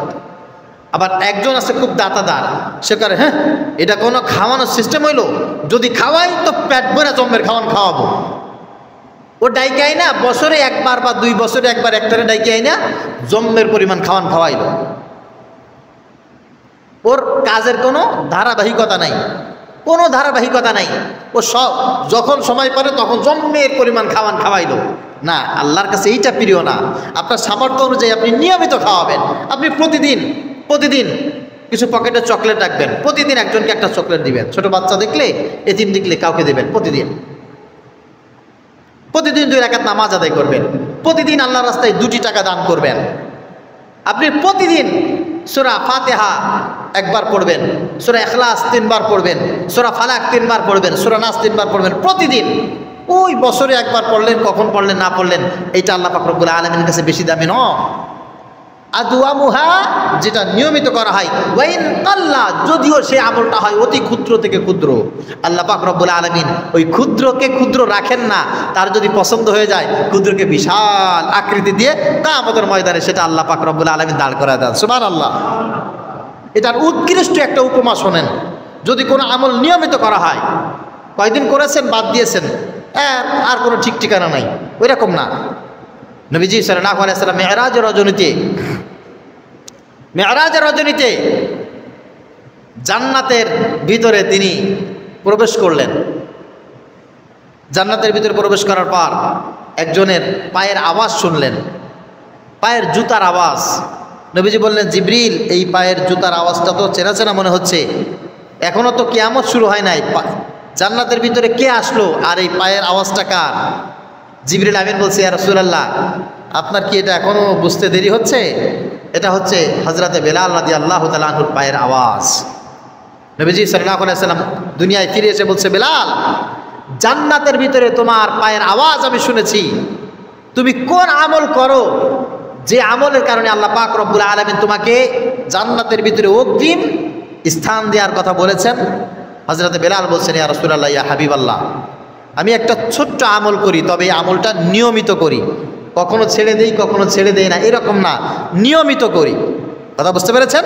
আবার একজন আছে খুব দাতাদার, সে করে হ্যাঁ এটা কোনো খাওয়ানোর সিস্টেম হইলো, যদি খাওয়াই তো পেট ভরে জম্মের খাওয়াবো। ও ডাইকে আই না, বছরে একবার বা 2 বছরে একবার একটারে ডাইকে আই না, জম্মের পরিমাণ খাওয়াইলো। ওর কাজের কোনো ধারাবাহিকতা নাই, কোনো ধারাবাহিকতা নাই। ও সব যখন সময় পারে তখন জম্মের পরিমাণ খাওয়াইলো না। আল্লাহর কাছে এইটা প্রিয় না। আপনার সামর্থ্য অনুযায়ী আপনি নিয়মিত খাওয়াবেন। আপনি প্রতিদিন কিছু পকেটে চকলেট রাখবেন, প্রতিদিন একজনকে একটা চকলেট দিবেন। ছোট বাচ্চা দেখলে, এতিম দেখলে কাউকে দেবেন। প্রতিদিন 2 রাকাত নামাজ আদায় করবেন। প্রতিদিন আল্লাহর রাস্তায় 2টি টাকা দান করবেন। আপনি প্রতিদিন সূরা ফাতিহা 1 বার পড়বেন, সূরা ইখলাস 3 বার পড়বেন, সূরা ফালাক 3 বার পড়বেন, সূরা নাস 3 বার পড়বেন প্রতিদিন। ওই বছরে 1 বার পড়লেন, কখন পড়লেন না পড়লেন, এইটা আল্লাহ পাক রব্বুল আলামিনের কাছে বেশি দামি নয়। আদওয়ামুহা, যেটা নিয়মিত করা হয়, ওয়াইন কাল্লা, যদিও সেই আমলটা হয় অতি ক্ষুদ্র থেকে ক্ষুদ্র। আল্লাহ পাক রব্বুল আলামিন ওই ক্ষুদ্রকে ক্ষুদ্র রাখেন না। তার যদি পছন্দ হয়ে যায় ক্ষুদ্রকে বিশাল আকৃতি দিয়ে কিয়ামতের ময়দানে সেটা আল্লাহ পাক রব্বুল আলামিন দাঁড় করায় দেন। সুবহানাল্লাহ। এটার উৎকৃষ্ট একটা উপমা শোনেন। যদি কোনো আমল নিয়মিত করা হয়, কয়দিন করেছেন বাদ দিয়েছেন, আর কোনো ঠিক ঠিকানা নাই, ওই রকম না। নবীজি সাল্লাল্লাহু আলাইহি ওয়াসাল্লাম মেরাজের রজনীতে জান্নাতের ভিতরে তিনি প্রবেশ করলেন। জান্নাতের ভিতরে প্রবেশ করার পর একজনের পায়ের আওয়াজ শুনলেন, পায়ের জুতার আওয়াজ। নবীজি বললেন, জিবরিল, এই পায়ের জুতার আওয়াজটা তো চেনা চেনা মনে হচ্ছে, এখনো তো কিয়ামত শুরু হয় নাই, জান্নাতের ভিতরে কে আসলো আর এই পায়ের আওয়াজটা কার? জিবরিল আমিন বলছে, ইয়া রাসূলুল্লাহ, আপনার কি এটা এখনো বুঝতে দেরি হচ্ছে? এটা হচ্ছে হযরতে বেলাল রাদিয়াল্লাহু তাআলা আনহুর পায়ের আওয়াজ। নবীজি সাল্লাল্লাহু আলাইহি ওয়াসাল্লাম দুনিয়ায় ফিরে এসে বলছে, বেলাল, জান্নাতের ভিতরে তোমার পায়ের আওয়াজ আমি শুনেছি। তুমি কোন আমল করো যে আমলের কারণে আল্লাহ পাক রব্বুল আলামিন তোমাকে জান্নাতের ভিতরে অগ্রিম স্থান দেওয়ার কথা বলেছেন? হযরতে বেলাল বলছেন, ইয়া রাসূলুল্লাহ, ইয়া হাবিবাল্লাহ, আমি একটা ছোট্ট আমল করি, তবে এই আমলটা নিয়মিত করি, কখনো ছেড়ে দেই কখনো ছেড়ে দেই না, এরকম না, নিয়মিত করি। কথা বুঝতে পেরেছেন?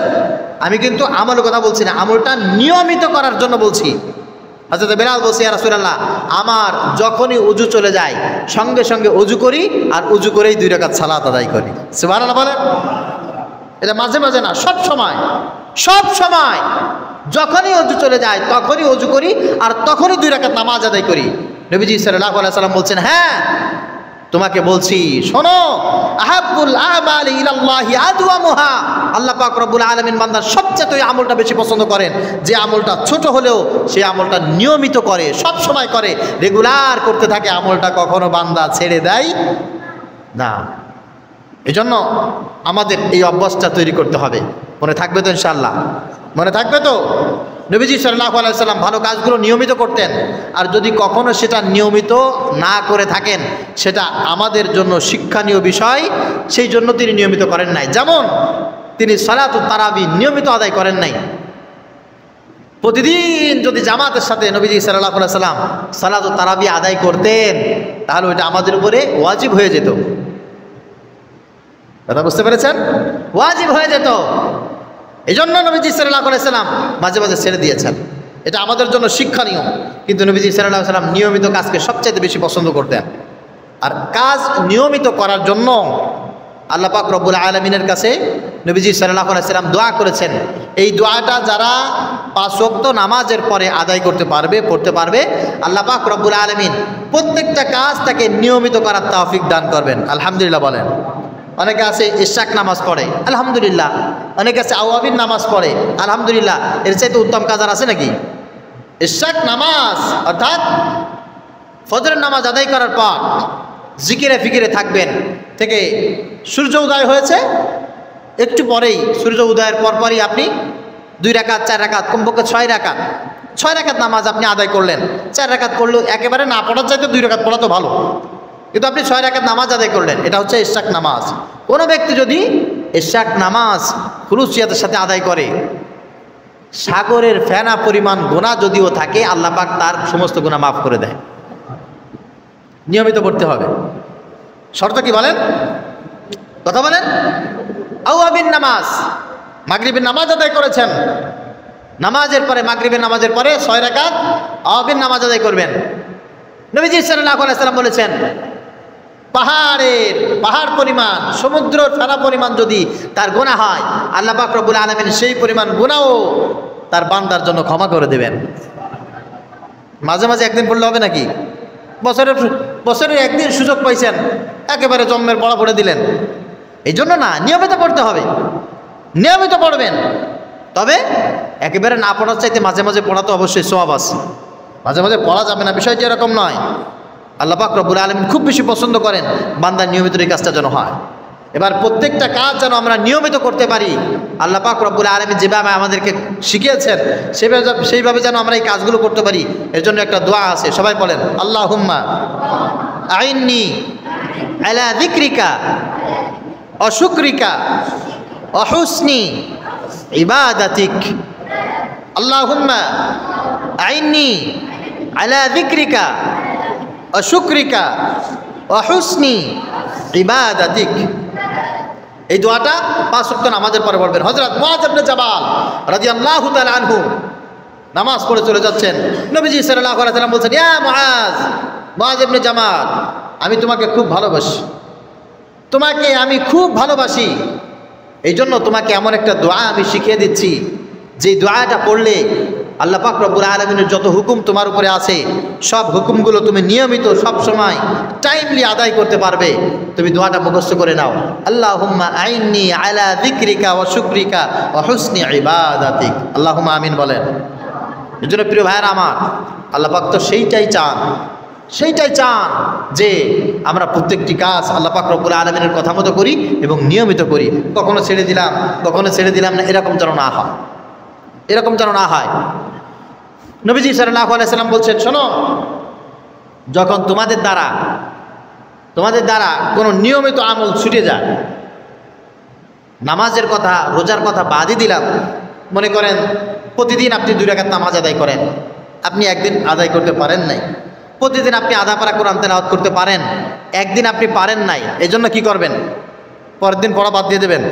আমি কিন্তু আমলের কথা বলছি না, আমলটা নিয়মিত করার জন্য বলছি। হযরত বেলাল বলছে, ইয়া রাসূলুল্লাহ, আমার যখনই ওযু চলে যায় সঙ্গে সঙ্গে ওযু করি, আর ওযু করেই 2 রাকাত সালাত আদায় করি। সুবহানাল্লাহ বলেন। এটা মাঝে মাঝে না, সব সময় যখনই ওযু চলে যায় তখনই ওযু করি, আর তখনই 2 রাকাত নামাজ আদায় করি। নবীজি সাল্লাল্লাহু আলাইহি ওয়াসাল্লাম বলছেন, হ্যাঁ তোমাকে বলছি, শোনো, আহাব্বুল আমালি ইলাল্লাহি আদওয়ামুহা, আল্লাহ পাক রব্বুল আলামিন বান্দার সবচেয়ে ওই আমলটা বেশি পছন্দ করেন যে আমলটা ছোট হলেও সেই আমলটা নিয়মিত করে, সব সময় করে, রেগুলার করতে থাকে, আমলটা কখনো বান্দা ছেড়ে দেয় না। এজন্য আমাদের এই অভ্যাসটা তৈরি করতে হবে। মনে থাকবে তো ইনশাআল্লাহ? মনে থাকবে তো? নবীজি সাল্লাল্লাহু আলাইহি ওয়াসাল্লাম ভালো কাজগুলো নিয়মিত করতেন, আর যদি কখনো সেটা নিয়মিত না করে থাকেন সেটা আমাদের জন্য শিক্ষণীয় বিষয়, সেই জন্য তিনি নিয়মিত করেন নাই। যেমন তিনি সালাতুত তারাবি নিয়মিত আদায় করেন নাই। প্রতিদিন যদি জামাতের সাথে নবীজি সাল্লাল্লাহু আলাইহি ওয়াসাল্লাম সালাতুত তারাবি আদায় করতেন, তাহলে ওইটা আমাদের উপরে ওয়াজিব হয়ে যেত। কথা বুঝতে পেরেছেন? ওয়াজিব হয়ে যেত। এই জন্য নবীজি সাল্লাল্লাহু আলাইহি ওয়াসাল্লাম মাঝে মাঝে ছেড়ে দিয়েছেন। এটা আমাদের জন্য শিক্ষণীয়। কিন্তু নবীজি সাল্লাল্লাহু আলাইহি ওয়াসাল্লাম নিয়মিত কাজকে সবচেয়ে বেশি পছন্দ করতেন। আর কাজ নিয়মিত করার জন্য আল্লাহ পাক রব্বুল আলামিনের কাছে নবীজি সাল্লাল্লাহু আলাইহি সাল্লাম দোয়া করেছেন। এই দোয়াটা যারা 5 ওয়াক্ত নামাজের পরে আদায় করতে পারবে, পড়তে পারবে, আল্লাহ পাক রব্বুল আলামিন প্রত্যেকটা কাজ তাকে নিয়মিত করার তৌফিক দান করবেন। আলহামদুলিল্লাহ বলেন। অনেকে আছে ইশাক নামাজ পড়ে, আলহামদুলিল্লাহ। অনেকে আছে আওয়াবিন নামাজ পড়ে, আলহামদুলিল্লাহ। এর চাইতে উত্তম কাজ আর আছে নাকি? ইশাক নামাজ অর্থাৎ ফজরের নামাজ আদায় করার পর জিকিরে ফিকিরে থাকবেন থেকে সূর্য উদয় হয়েছে একটু পরেই, সূর্য উদয়ের পরপরই আপনি 2 রাকাত 4 রাকাত কমপক্ষে 6 রাকাত নামাজ আপনি আদায় করলেন। 4 রাকাত পড়লেও একেবারে না পড়ার চাইতে 2 রাকাত পড়া তো ভালো, কিন্তু আপনি 6 রাকাত নামাজ আদায় করলেন, এটা হচ্ছে ইশাক নামাজ। কোনো ব্যক্তি যদি ইশাক নামাজ খুলুসিয়াতের সাথে আদায় করে, সাগরের ফেনা পরিমাণ গুনাহ যদিও থাকে, আল্লাহ পাক তার সমস্ত গুনাহ মাফ করে দেয়। নিয়মিত পড়তে হবে। শর্ত কি বলেন? কথা বলেন। আওয়াবিন নামাজ, মাগরিবের নামাজ আদায় করেছেন, নামাজের পরে, মাগরিবের নামাজের পরে 6 রাকাত আওয়াবিন নামাজ আদায় করবেন। নবীজি সাল্লাল্লাহু আলাইহি সাল্লাম বলেছেন, পাহাড় পরিমাণ, সমুদ্রের ফেনা পরিমাণ যদি তার গুনাহ হয়, আল্লাহ পাক রব্বুল আলামিন সেই পরিমাণ গুনাহও তার বান্দার জন্য ক্ষমা করে দেবেন। মাঝে মাঝে একদিন পড়লে হবে নাকি? বছরের একদিন সুযোগ পাইছেন, একেবারে জন্মের পড়া পড়ে দিলেন, এই জন্য না, নিয়মিত পড়তে হবে। নিয়মিত পড়বেন, তবে একেবারে না পড়ার চাইতে মাঝে মাঝে পড়া তো অবশ্যই সওয়াব আছে। মাঝে মাঝে পড়া যাবে না, বিষয়টি এরকম নয়। আল্লাহ পাক রব্বুল আলামিন খুব বেশি পছন্দ করেন বান্দার নিয়মিত এই কাজটা যেন হয়। এবার প্রত্যেকটা কাজ যেন আমরা নিয়মিত করতে পারি, আল্লাহ পাক রব্বুল আলামিন যেভাবে আমাদেরকে শিখিয়েছেন সেইভাবে যেন আমরা এই কাজগুলো করতে পারি, এর জন্য একটা দোয়া আছে, সবাই বলেন, আল্লাহুম্মা আইন্নি আলা যিকরিকা ওয়া শুকরিকা ওয়া হুসনি ইবাদাতিক। আল্লাহুম্মা আইন্নি আলা যিকরিকা ওয়া শুকরিকা ওয়া হুসনি ইবাদাতিক। এই দোয়াটা 5 ওয়াক্ত নামাজের পরে পড়বেন। হযরত মুআয ইবনে জাবাল রাদিয়াল্লাহু তাআলা আনহু নামাজ পড়ে চলে যাচ্ছেন, নবীজি সাল্লাল্লাহু আলাইহি ওয়াসাল্লাম বলছেন, ইয়া মুআয ইবনে জাবাল, আমি তোমাকে খুব ভালোবাসি, তোমাকে আমি খুব ভালোবাসি, এই জন্য তোমাকে এমন একটা দোয়া আমি শিখিয়ে দিচ্ছি, যে দোয়াটা পড়লে আল্লাহ পাক রব্বুল আলামিনের যত হুকুম তোমার উপরে আছে, সব হুকুমগুলো তুমি নিয়মিত সব সময় টাইমলি আদায় করতে পারবে। তুমি দোয়াটা মুখস্থ করে নাও, আল্লাহুম্মা আইন্নি আলা যিকরিকা ওয়া শুকরিকা ওয়া হুসনি ইবাদাতিক। আল্লাহুম্মা আমিন বলেন। এর জন্য প্রিয় ভাইয়েরা আমার, আল্লাহ পাক তো সেইটাই চান যে আমরা প্রত্যেকটি কাজ আল্লাহ পাক রব্বুল আলামিনের কথা মতো করি এবং নিয়মিত করি। কখনো ছেড়ে দিলাম না, এরকম যেন না হয়। নবীজি সাল্লাল্লাহু আলাইহি সাল্লাম বলছেন, শোনো, যখন তোমাদের দ্বারা কোনো নিয়মিত আমল ছুটে যায়, নামাজের কথা, রোজার কথা বাদই দিলাম, মনে করেন প্রতিদিন আপনি 2 রাকাত নামাজ আদায় করেন, আপনি একদিন আদায় করতে পারেন নাই, প্রতিদিন আপনি আধা পারা কোরআন তেলাওয়াত করতে পারেন, একদিন আপনি পারেন নাই, এই জন্য কি করবেন? পরের দিন পড়া বাদ দিয়ে দেবেন?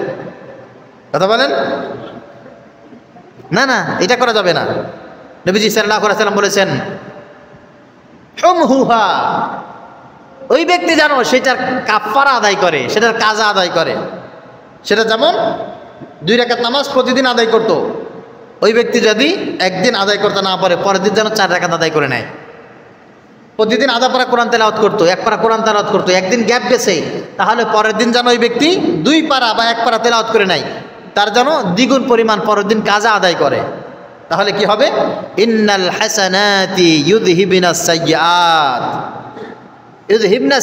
কথা বলেন না, এটা করা যাবে না। নবীজি সাল্লাল্লাহু আলাইহি সাল্লাম বলেছেন, হুমহুহা, ওই ব্যক্তি যেন সেটার কাফারা আদায় করে, সেটার কাজা আদায় করে। সেটা যেমন 2 রাকাত নামাজ প্রতিদিন আদায় করত, ওই ব্যক্তি যদি একদিন আদায় করতে না পারে, পরের দিন যেন 4 রাকাত আদায় করে নেয়। প্রতিদিন আধা পারা কোরআন তেলাওয়াত করতো, 1 পারা কোরআন তেলাওয়াত করতো, একদিন গ্যাপ গেছে, তাহলে পরের দিন যেন ওই ব্যক্তি 2 পারা বা 1 পারা তেলাওয়াত করে নেয়, তার যেন দ্বিগুণ পরিমাণ পরের দিন কাজা আদায় করে। তাহলে কি হবে? ইন্নাল হাসানাতি ইউযহিবনাস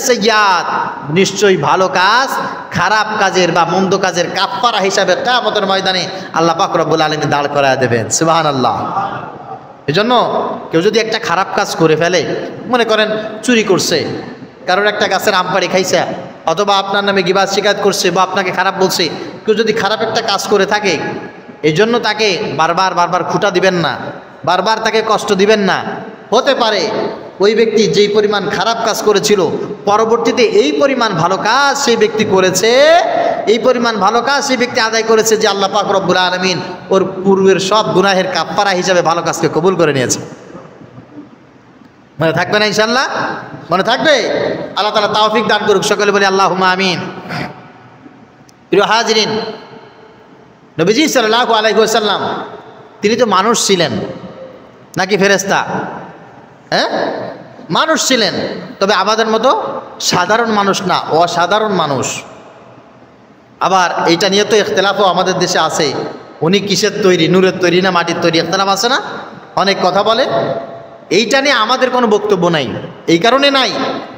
সাইয়্যাত, নিশ্চয়ই ভালো কাজ খারাপ কাজের বা মন্দ কাজের কাফারা হিসাবে কিয়ামতের ময়দানে আল্লাহ পাক রব্বুল আলামিন দাঁড় করায় দেবেন। সুবহানাল্লাহ। এজন্য কেউ যদি একটা খারাপ কাজ করে ফেলে, মনে করেন চুরি করছে, কারোর একটা গাছের আম পাড়ে খাইছে, অথবা আপনার নামে গিবাদ শিকায়ত করছে বা আপনাকে খারাপ বলছে, কেউ যদি খারাপ একটা কাজ করে থাকে, এই জন্য তাকে বারবার খুঁটা দিবেন না, বারবার তাকে কষ্ট দিবেন না। হতে পারে ওই ব্যক্তি যেই পরিমাণ খারাপ কাজ করেছিল, পরবর্তীতে এই পরিমাণ ভালো কাজ সেই ব্যক্তি করেছে, এই পরিমাণ ভালো কাজ সেই ব্যক্তি আদায় করেছে যে আল্লাহ পাক রব্বুল আলামিন ওর পূর্বের সব গুনাহের কাফারা হিসাবে ভালো কাজকে কবুল করে নিয়েছে। মনে থাকবে না ইনশাআল্লাহ? মনে থাকবে? আল্লাহ তাআলা তৌফিক দান করুক। সকলে বলি আল্লাহুম্মা আমিন। প্রিয় হাজিরিন, নবীজি সাল্লাল্লাহু আলাইহি ওয়াসাল্লাম তিনি তো মানুষ ছিলেন নাকি ফেরেশতা? হ্যাঁ, মানুষ ছিলেন, তবে আমাদের মতো সাধারণ মানুষ না, অসাধারণ মানুষ। আবার এইটা নিয়ে তো ইখতিলাফও আমাদের দেশে আছে, উনি কিসের তৈরি, নূরের তৈরি না মাটির তৈরি, ইখতিলাফ আছে না, অনেক কথা বলে। এইটা নিয়ে আমাদের কোনো বক্তব্য নাই, এই কারণে নাই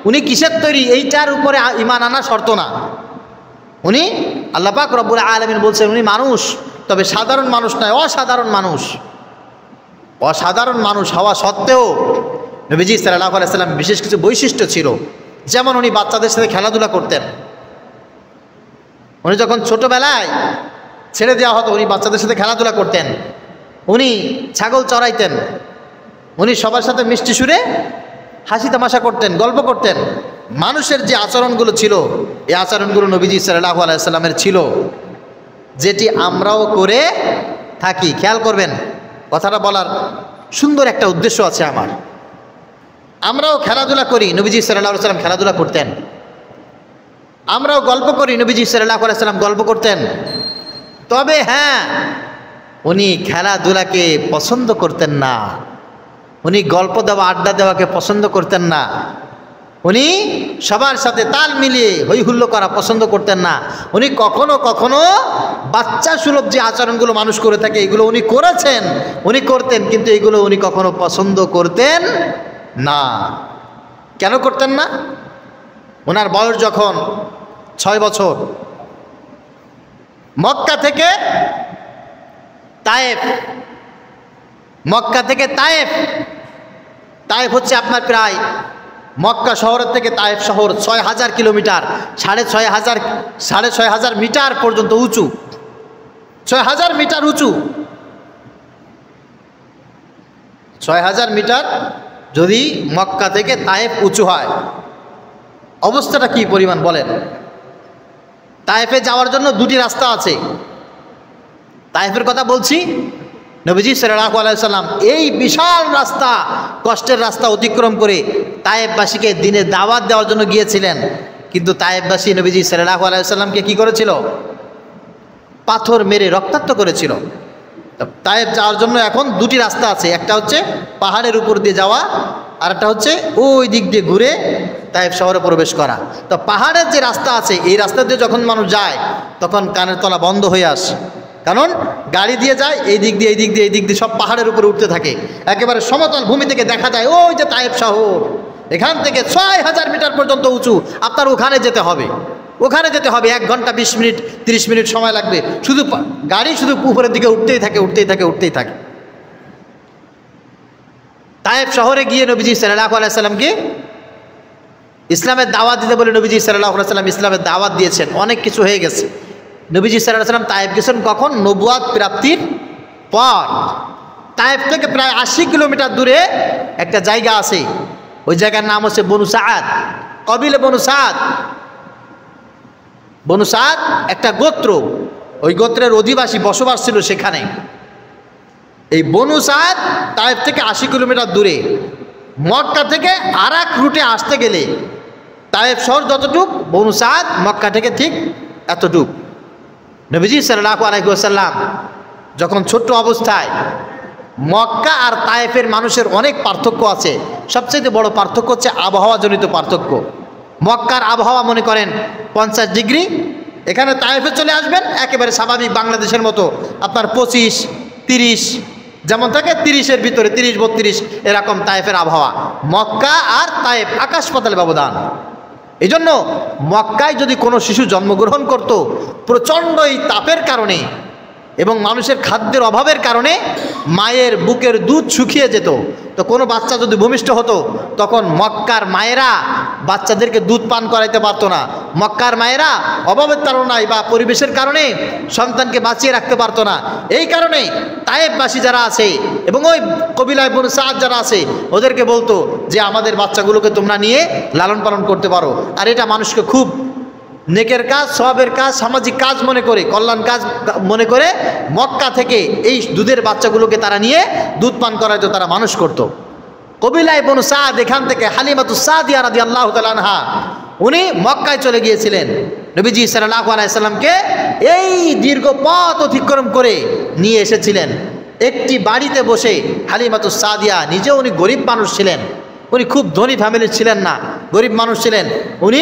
উনি কিসের তৈরি এইটার উপরে ঈমান আনা শর্ত না। উনি আল্লাহ পাক রব্বুল আলামিন বলছেন উনি মানুষ, তবে সাধারণ মানুষ নয়, অসাধারণ মানুষ। অসাধারণ মানুষ হওয়া সত্ত্বেও নবীজি সাল্লাল্লাহু আলাইহি ওয়াসাল্লাম বিশেষ কিছু বৈশিষ্ট্য ছিল। যেমন উনি বাচ্চাদের সাথে খেলাধুলা করতেন। উনি যখন ছোটোবেলায় ছেড়ে দেওয়া হতো উনি বাচ্চাদের সাথে খেলাধুলা করতেন, উনি ছাগল চড়াইতেন, উনি সবার সাথে মিষ্টি সুরে হাসি তামাশা করতেন, গল্প করতেন। মানুষের যে আচরণগুলো ছিল এই আচরণগুলো নবীজি সাল্লাল্লাহু আলাইহি ওয়াসাল্লামের ছিল, যেটি আমরাও করে থাকি। খেয়াল করবেন, কথাটা বলার সুন্দর একটা উদ্দেশ্য আছে আমার। আমরাও খেলাধুলা করি, নবীজি সাল্লাল্লাহু আলাইহি ওয়াসাল্লাম খেলাধুলা করতেন। আমরাও গল্প করি, নবীজি সাল্লাল্লাহু আলাইহি ওয়াসাল্লাম গল্প করতেন। তবে হ্যাঁ, উনি খেলাধুলাকে পছন্দ করতেন না, উনি গল্প দেওয়া আড্ডা দেওয়াকে পছন্দ করতেন না, উনি সবার সাথে তাল মিলিয়ে হই হুল্লো করা পছন্দ করতেন না। উনি কখনো কখনো বাচ্চা সুলভ যে আচরণগুলো মানুষ করে থাকে এগুলো উনি করেছেন, উনি করতেন, কিন্তু এগুলো উনি কখনো পছন্দ করতেন না। কেন করতেন না? ওনার বয়স যখন 6 বছর, মক্কা থেকে তায়েফ, মক্কা থেকে তায়েফ, তায়েফ হচ্ছে আপনার প্রায় মক্কা শহরের থেকে তায়েফ শহর 6000 কিলোমিটার, 6,500 মিটার পর্যন্ত উঁচু, 6000 মিটার উঁচু। 6000 মিটার যদি মক্কা থেকে তায়েফ উঁচু হয়, অবস্থাটা কি পরিমাণ বলেন। তায়েফে যাওয়ার জন্য 2টি রাস্তা আছে। তায়েফের কথা বলছি, নবীজি সাল্লাল্লাহু আলাইহি ওয়াসাল্লাম এই বিশাল রাস্তা, কষ্টের রাস্তা অতিক্রম করে তায়েফবাসীকে দিনে দাওয়াত দেওয়ার জন্য গিয়েছিলেন। কিন্তু তায়েফবাসী নবীজি সাল্লাল্লাহু আলাইহি ওয়াসাল্লামকে কি করেছিল? পাথর মেরে রক্তাক্ত করেছিল। তায়েফ যাওয়ার জন্য এখন 2টি রাস্তা আছে, একটা হচ্ছে পাহাড়ের উপর দিয়ে যাওয়া, আর একটা হচ্ছে ওই দিক দিয়ে ঘুরে তায়েফ শহরে প্রবেশ করা। তো পাহাড়ের যে রাস্তা আছে এই রাস্তা দিয়ে যখন মানুষ যায় তখন কানের তলা বন্ধ হয়ে আসে, কারণ গাড়ি দিয়ে যায় এই দিক দিয়ে এই দিক দিয়ে এই দিক দিয়ে, সব পাহাড়ের উপরে উঠতে থাকে। একেবারে সমতল ভূমি থেকে দেখা যায় ওই যে তায়েফ শহর, এখান থেকে 6000 মিটার পর্যন্ত উঁচু। আপনার ওখানে যেতে হবে, ওখানে যেতে হবে 1 ঘন্টা 20 মিনিট 30 মিনিট সময় লাগবে। শুধু গাড়ি শুধু উপরের দিকে উঠতেই থাকে, উঠতেই থাকে, উঠতেই থাকে। তায়েফ শহরে গিয়ে নবীজি সাল্লাল্লাহু আলাইহি ওয়াসাল্লামকে ইসলামের দাওয়াত দিতে বলে নবীজি সাল্লাল্লাহু আলাইহি ওয়াসাল্লাম ইসলামের দাওয়াত দিয়েছেন। অনেক কিছু হয়ে গেছে। নবীজি সাল্লাল্লাহু আলাইহি ওয়াসাল্লাম তায়েফ গেছেন কখন? নবুয়াত প্রাপ্তির পর। তায়েফ থেকে প্রায় 80 কিলোমিটার দূরে একটা জায়গা আছে, ওই জায়গার নাম হচ্ছে বনু সাদ, কবিলে বনু সাদ। বনু সাদ একটা গোত্র, ওই গোত্রের অধিবাসী বসবাস ছিল সেখানে। এই বনু সাদ তায়েফ থেকে 80 কিলোমিটার দূরে। মক্কা থেকে আর এক রুটে আসতে গেলে তায়েফ শহর যতটুক, বনু সাদ মক্কা থেকে ঠিক এতটুক। নবীজি সাল্লাল্লাহু আলাইহি ওয়াসাল্লাম যখন ছোট্ট অবস্থায়, মক্কা আর তায়েফের মানুষের অনেক পার্থক্য আছে। সবচেয়ে বড় পার্থক্য হচ্ছে আবহাওয়াজনিত পার্থক্য। মক্কার আবহাওয়া মনে করেন 50 ডিগ্রি, এখানে তায়েফে চলে আসবেন একেবারে স্বাভাবিক বাংলাদেশের মতো আপনার 25-30 যেমন থাকে, 30-এর ভিতরে 30-32 এরকম তায়েফের আবহাওয়া। মক্কা আর তায়েফ আকাশ পাতাল ব্যবধান। এই জন্য মক্কায় যদি কোনো শিশু জন্মগ্রহণ করত, প্রচণ্ড এই তাপের কারণে এবং মানুষের খাদ্যের অভাবের কারণে মায়ের বুকের দুধ শুকিয়ে যেত। তো কোনো বাচ্চা যদি ভূমিষ্ঠ হতো তখন মক্কার মায়েরা বাচ্চাদেরকে দুধ পান করাইতে পারতো না। মক্কার মায়েরা অভাবের তাড়নায় বা পরিবেশের কারণে সন্তানকে বাঁচিয়ে রাখতে পারতো না। এই কারণে তায়েফবাসী যারা আছে এবং ওই কবিলায় বনু সাদ যারা আছে ওদেরকে বলতো যে আমাদের বাচ্চাগুলোকে তোমরা নিয়ে লালন পালন করতে পারো। আর এটা মানুষকে খুব নেকের কাজ, সওয়াবের কাজ, সামাজিক কাজ মনে করে, কল্যাণ কাজ মনে করে মক্কা থেকে এই দুধের বাচ্চাগুলোকে তারা নিয়ে দুধ পান করাইতো, তারা মানুষ করত। কবিলায় বনু সাদ, এখান থেকে হালিমাতুস সাদিয়া রাদিয়াল্লাহু তাআলা আনহা উনি মক্কায় চলে গিয়েছিলেন। নবীজি সাল্লাল্লাহু আলাইহি সাল্লামকে এই দীর্ঘ পথ অতিক্রম করে নিয়ে এসেছিলেন। একটি বাড়িতে বসে হালিমাতুস সাদিয়া, নিজেও উনি গরিব মানুষ ছিলেন, উনি খুব ধনী ফ্যামিলির ছিলেন না, গরিব মানুষ ছিলেন। উনি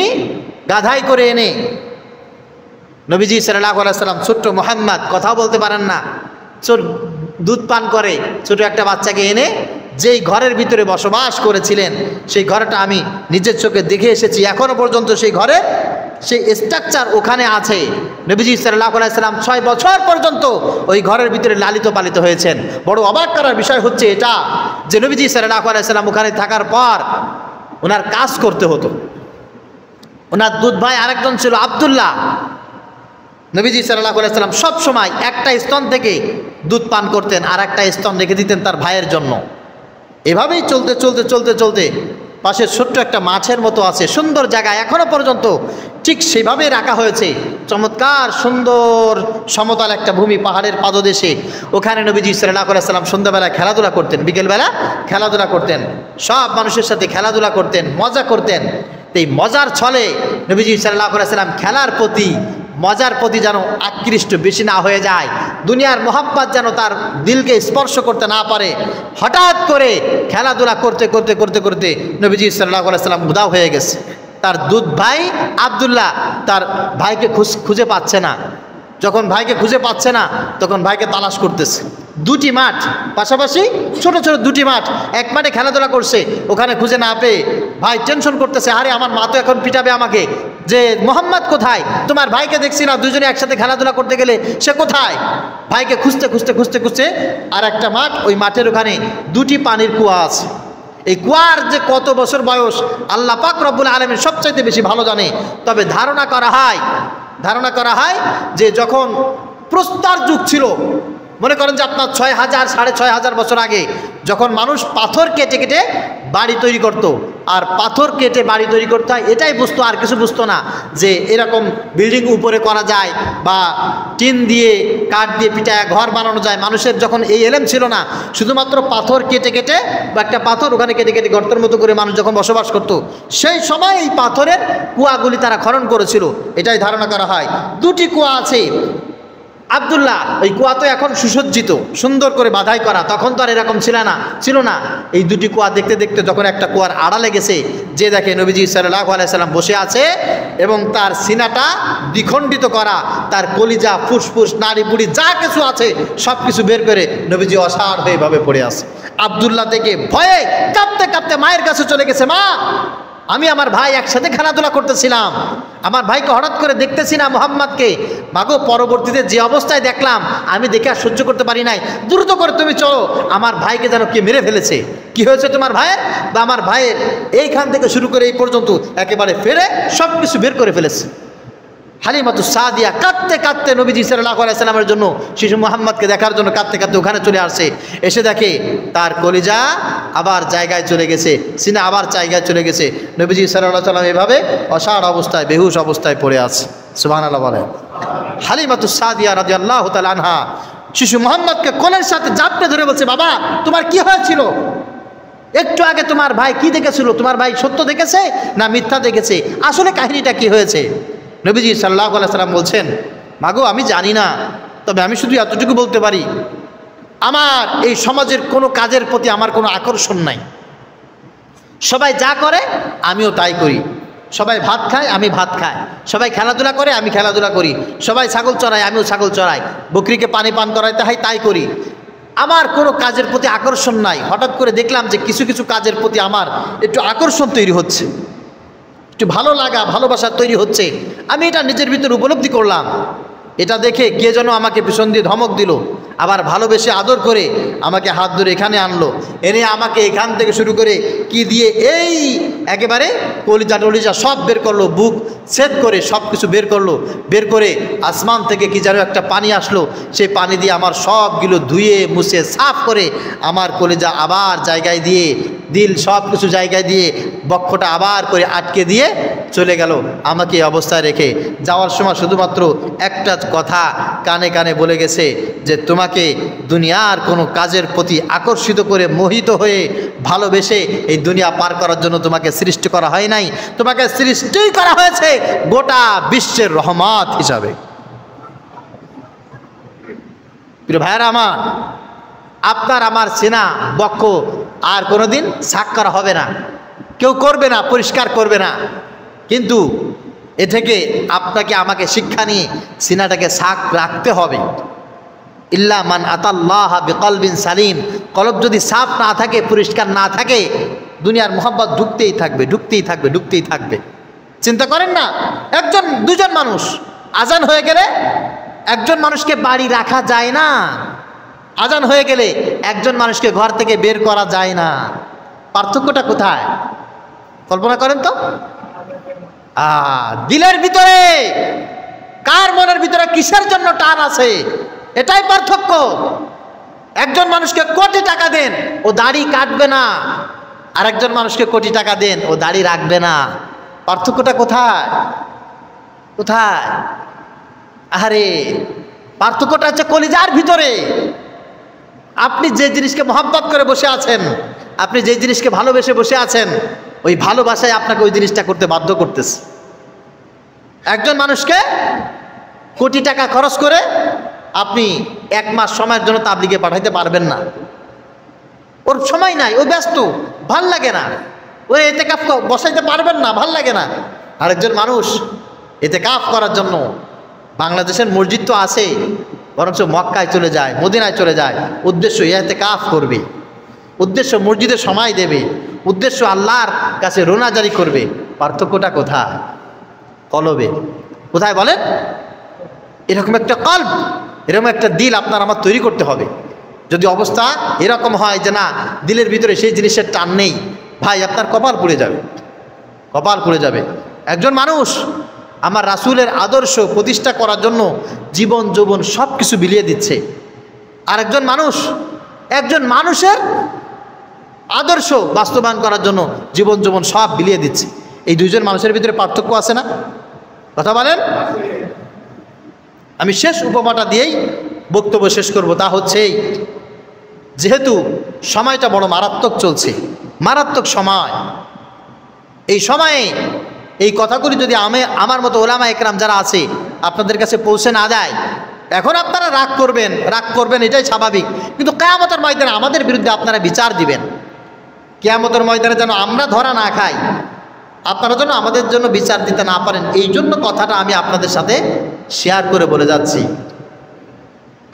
গাধাই করে এনে নবীজি সাল্লাল্লাহু আলাইহি সাল্লাম, ছোট্ট মুহাম্মদ কথা বলতে পারেন না, দুধ পান করে ছোট একটা বাচ্চাকে এনে যেই ঘরের ভিতরে বসবাস করেছিলেন, সেই ঘরটা আমি নিজের চোখে দেখে এসেছি। এখনো পর্যন্ত সেই ঘরে সেই স্ট্রাকচার ওখানে আছে। নবীজি সাল্লাল্লাহু আলাইহি সাল্লাম 6 বছর পর্যন্ত ওই ঘরের ভিতরে লালিত পালিত হয়েছেন। বড় অবাক করার বিষয় হচ্ছে এটা যে নবীজি সাল্লাল্লাহু আলাইহি সাল্লাম ওখানে থাকার পর ওনার কাজ করতে হতো। ওনার দুধ ভাই আরেকজন ছিল আব্দুল্লাহ। নবীজি সাল্লাল্লাহু আলাইহি সাল্লাম সব সময় একটা স্তন থেকে দুধ পান করতেন, আর একটা স্তন রেখে দিতেন তার ভাইয়ের জন্য। এভাবেই চলতে চলতে চলতে চলতে পাশে ছোট্ট একটা মাছের মতো আছে, সুন্দর জায়গা, এখনো পর্যন্ত ঠিক সেভাবেই রাখা হয়েছে। চমৎকার সুন্দর সমতল একটা ভূমি, পাহাড়ের পাদদেশে। ওখানে নবীজি সাল্লাল্লাহু আলাইহি সাল্লাম সন্ধ্যাবেলা খেলাধুলা করতেন, বিকেলবেলা খেলাধুলা করতেন, সব মানুষের সাথে খেলাধুলা করতেন, মজা করতেন। এই মজার ছলে নবীজি সাল্লাল্লাহু আলাইহি সাল্লাম খেলার প্রতি, মজার প্রতি যেন আকৃষ্ট বেশি না হয়ে যায়, দুনিয়ার মোহাব্বত যেন তার দিলকে স্পর্শ করতে না পারে। হঠাৎ করে খেলাধুলা করতে করতে করতে করতে নবীজি সাল্লাল্লাহু আলাইহি সাল্লাম উধাও হয়ে গেছে। তার দুধ ভাই আব্দুল্লাহ তার ভাইকে খুঁজে পাচ্ছে না। যখন ভাইকে খুঁজে পাচ্ছে না তখন ভাইকে তালাশ করতেছে। দুটি মাঠ পাশাপাশি, ছোট ছোট দুটি মাঠ, এক মাঠে খেলাধুলা করছে, ওখানে খুঁজে না পেয়ে ভাই টেনশন করতেছে, আরে আমার মা তো এখন পিটাবে আমাকে, যে মোহাম্মদ কোথায়, তোমার ভাইকে দেখছি না, দুজনে একসাথে খেলাধুলা করতে গেলে সে কোথায়। ভাইকে খুঁজতে খুঁজতে খুঁজতে খুঁজতে আর একটা মাঠ, ওই মাঠের ওখানে দুটি পানির কুয়া আছে। এই কুয়ার যে কত বছর বয়স আল্লাহ পাক রব্বুল আলামিন সবচাইতে বেশি ভালো জানে। তবে ধারণা করা হয় যে যখন প্রস্তর যুগ ছিল, মনে করেন যে আপনার 6000 6500 বছর আগে, যখন মানুষ পাথর কেটে কেটে বাড়ি তৈরি করত, আর পাথর কেটে বাড়ি তৈরি করতে হয় এটাই বুঝতো, আর কিছু বুঝতো না যে এরকম বিল্ডিং উপরে করা যায় বা টিন দিয়ে কাঠ দিয়ে পিটায় ঘর বানানো যায়। মানুষের যখন এই এলেম ছিল না, শুধুমাত্র পাথর কেটে কেটে বা একটা পাথর ওখানে কেটে কেটে গর্তের মতো করে মানুষ যখন বসবাস করত, সেই সময় এই পাথরের কুয়াগুলি তারা খনন করেছিল, এটাই ধারণা করা হয়। দুটি কুয়া আছে। আব্দুল্লাহ ওই কুয়া তো এখন সুসজ্জিত, সুন্দর করে বাধাই করা, তখন তো আর এরকম ছিল না। এই দুটি কুয়া দেখতে দেখতে যখন একটা কুয়ার আড়ালে গেছে, যে দেখে নবীজি সাল্লাল্লাহু আলাইহি সাল্লাম বসে আছে এবং তার সিনাটা দ্বিখণ্ডিত করা, তার কলিজা ফুসফুস নাড়ি বুড়ি যা কিছু আছে সব কিছু বের করে নবীজি অসাড় হয়ে ভাবে পড়ে আছে। আব্দুল্লাহ থেকে ভয়ে কাঁপতে কাঁপতে মায়ের কাছে চলে গেছে, মা আমি আমার ভাই একসাথে খেলাধুলা করতেছিলাম, আমার ভাইকে হঠাৎ করে দেখতেছি না মুহাম্মদকে, মাগো পরবর্তীতে যে অবস্থায় দেখলাম আমি দেখে আর সহ্য করতে পারি নাই, দ্রুত করে তুমি চলো, আমার ভাইকে যেন কে মেরে ফেলেছে। কি হয়েছে তোমার ভাইয়ের? বা আমার ভাইয়ের এইখান থেকে শুরু করে এই পর্যন্ত একেবারে ফেরে সব কিছু বের করে ফেলেছে। হালিমাতুস সাদিয়া কাঁদতে কাঁদতে নবীজি সাল্লাল্লাহু আলাইহি সাল্লামের জন্য, শিশু মুহাম্মদকে দেখার জন্য কাঁদতে কাঁদতে ওখানে চলে আসে। এসে দেখে তার কলিজা আবার জায়গায় চলে গেছে, সিনা আবার জায়গায় চলে গেছে। নবীজি সাল্লাল্লাহু আলাইহি সাল্লাম এভাবে অসাড় অবস্থায়, বেহুশ অবস্থায় পড়ে আছে। সুবহানাল্লাহ বলেন। হালিমাতুস সাদিয়া রাদিয়াল্লাহু তাআলা আনহা শিশু মুহাম্মদকে কোলের সাথে জাপটে ধরে বলছে, বাবা তোমার কি হয়েছিল? একটু আগে তোমার ভাই কি দেখেছিল? তোমার ভাই সত্য দেখেছে না মিথ্যা দেখেছে? আসলে কাহিনীটা কি হয়েছে? নবীজি সাল্লাল্লাহু আলাইহি সাল্লাম বলছেন, মাগো আমি জানি না, তবে আমি শুধু এতটুকু বলতে পারি, আমার এই সমাজের কোনো কাজের প্রতি আমার কোনো আকর্ষণ নাই। সবাই যা করে আমিও তাই করি, সবাই ভাত খায় আমি ভাত খাই, সবাই খেলাধুলা করে আমি খেলাধুলা করি, সবাই ছাগল চড়ায় আমিও ছাগল চড়াই, বকরিকে পানি পান করাইতে হয় তাই করি। আমার কোনো কাজের প্রতি আকর্ষণ নাই। হঠাৎ করে দেখলাম যে কিছু কিছু কাজের প্রতি আমার একটু আকর্ষণ তৈরি হচ্ছে, একটু ভালো লাগা ভালোবাসা তৈরি হচ্ছে। আমি এটা নিজের ভিতরে উপলব্ধি করলাম। এটা দেখে কে যেন আমাকে পিছন দিয়ে ধমক দিল, আবার ভালোবেসে আদর করে আমাকে হাত ধরে এখানে আনলো, এনে আমাকে এখান থেকে শুরু করে কি দিয়ে এই একেবারে কলিজা টলিজা সব বের করলো, বুক ছেদ করে সব কিছু বের করলো, বের করে আসমান থেকে কি যেন একটা পানি আসলো, সেই পানি দিয়ে আমার সবগুলো ধুয়ে মুছে সাফ করে আমার কলিজা আবার জায়গায় দিয়ে, দিল সব কিছু জায়গায় দিয়ে, বক্ষটা আবার করে আটকে দিয়ে চলে গেল আমাকে এই অবস্থায় রেখে। যাওয়ার সময় শুধুমাত্র একটা কথা কানে কানে বলে গেছে যে তোমাকে দুনিয়ার কোনো কাজের প্রতি আকর্ষিত করে মোহিত হয়ে ভালোবেসে এই দুনিয়া পার করার জন্য তোমাকে সৃষ্টি করা হয় নাই, তোমাকে সৃষ্টি করা হয়েছে গোটা বিশ্বের রহমত হিসাবে। প্রিয় ভাইয়েরা আমার, আপনার আমার চেনা বক্ষ আর কোনোদিন সাক করা হবে না, কেউ করবে না, পরিষ্কার করবে না। কিন্তু এ থেকে আপনাকে আমাকে শিক্ষা নিয়ে সিনাটাকে সাক রাখতে হবে। ইল্লা মান আতাল্লাহ বিকলবিন সালিম, কলব যদি সাফ না থাকে, পরিষ্কার না থাকে, দুনিয়ার মোহাব্বত ঢুকতেই থাকবে, ঢুকতেই থাকবে, ঢুকতেই থাকবে। চিন্তা করেন না, একজন দুজন মানুষ আজান হয়ে গেলে একজন মানুষকে বাড়ি রাখা যায় না, আজান হয়ে গেলে একজন মানুষকে ঘর থেকে বের করা যায় না। পার্থক্যটা কোথায় কল্পনা করেন তো? দিলের ভিতরে, কার মনের ভিতরে কিসের জন্য টান আছে, এটাই পার্থক্য। একজন মানুষকে কোটি টাকা দেন, ও দাড়ি কাটবে না, আর একজন মানুষকে কোটি টাকা দেন, ও দাড়ি রাখবে না। পার্থক্যটা কোথায়? কোথায়? আরে পার্থক্যটা হচ্ছে কলিজার ভিতরে। আপনি যে জিনিসকে মহব্বত করে বসে আছেন, আপনি যে জিনিসকে ভালোবেসে বসে আছেন, ওই ভালোবাসায় আপনাকে ওই জিনিসটা করতে বাধ্য করতেছে। একজন মানুষকে কোটি টাকা খরচ করে আপনি 1 মাস সময়ের জন্য তাবলিগে পাঠাইতে পারবেন না, ওর সময় নাই, ও ব্যস্ত, ভাল লাগে না, ওই এতেকাফ বসাইতে পারবেন না, ভাল লাগে না। আরেকজন মানুষ এতেকাফ করার জন্য বাংলাদেশের মসজিদ তো আছে, বরঞ্চ মক্কায় চলে যায়, মদিনায় চলে যায়, উদ্দেশ্য এতেকাফ করবে, উদ্দেশ্য মসজিদে সময় দেবে, উদ্দেশ্য আল্লাহর কাছে রোনাজারি করবে। পার্থক্যটা কোথায়? কলবে। কোথায় বলেন? এরকম একটা কলব, এরকম একটা দিল আপনার আমার তৈরি করতে হবে। যদি অবস্থা এরকম হয় যে না, দিলের ভিতরে সেই জিনিসের টান নেই, ভাই আপনার কপাল পুড়ে যাবে, কপাল পুড়ে যাবে। একজন মানুষ আমার রাসূলের আদর্শ প্রতিষ্ঠা করার জন্য জীবন যৌবন সব কিছু বিলিয়ে দিচ্ছে, আর একজন মানুষের আদর্শ বাস্তবায়ন করার জন্য জীবন যৌবন সব বিলিয়ে দিচ্ছে। এই দুইজন মানুষের ভিতরে পার্থক্য আছে না? কথা বলেন। আমি শেষ উপমাটা দিয়েই বক্তব্য শেষ করব। তা হচ্ছে যেহেতু সময়টা বড় মারাত্মক চলছে, মারাত্মক সময়, এই সময়ে এই কথাগুলি যদি আমার মতো ওলামা একরাম যারা আছে আপনাদের কাছে পৌঁছে না যায়, এখন আপনারা রাগ করবেন, এটাই স্বাভাবিক। কিন্তু কিয়ামতের ময়দানে আমাদের বিরুদ্ধে আপনারা বিচার দিবেন। কিয়ামতের ময়দানে যেন আমরা ধরা না খাই, আপনারা যেন আমাদের জন্য বিচার দিতে না পারেন, এই জন্য কথাটা আমি আপনাদের সাথে শেয়ার করে বলে যাচ্ছি।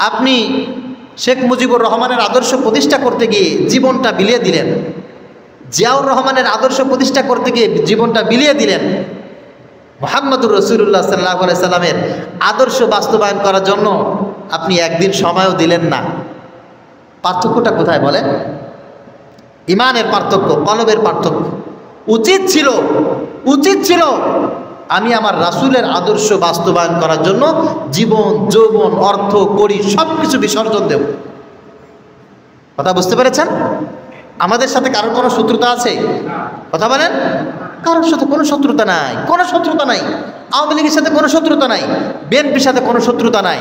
আপনি শেখ মুজিবুর রহমানের আদর্শ প্রতিষ্ঠা করতে গিয়ে জীবনটা বিলিয়ে দিলেন, জিয়াউর রহমানের আদর্শ প্রতিষ্ঠা করতে গিয়ে জীবনটা বিলিয়ে দিলেন, মুহাম্মদুর রাসূলুল্লাহ সাল্লাল্লাহু আলাইহি সাল্লামের আদর্শ বাস্তবায়ন করার জন্য আপনি একদিন সময়ও দিলেন না। পার্থক্যটা কোথায় বলেন? ইমানের পার্থক্য, কলবের পার্থক্য। উচিত ছিল আমি আমার রাসূলের আদর্শ বাস্তবায়ন করার জন্য জীবন যৌবন অর্থ করি সব কিছু বিসর্জন দেব। কথা বুঝতে পেরেছেন? আমাদের সাথে কারোর কোনো শত্রুতা আছে? কথা বলেন। কারোর সাথে কোনো শত্রুতা নাই, কোনো শত্রুতা নাই। আওয়ামী লীগের সাথে কোনো শত্রুতা নাই, বিএনপির সাথে কোনো শত্রুতা নাই।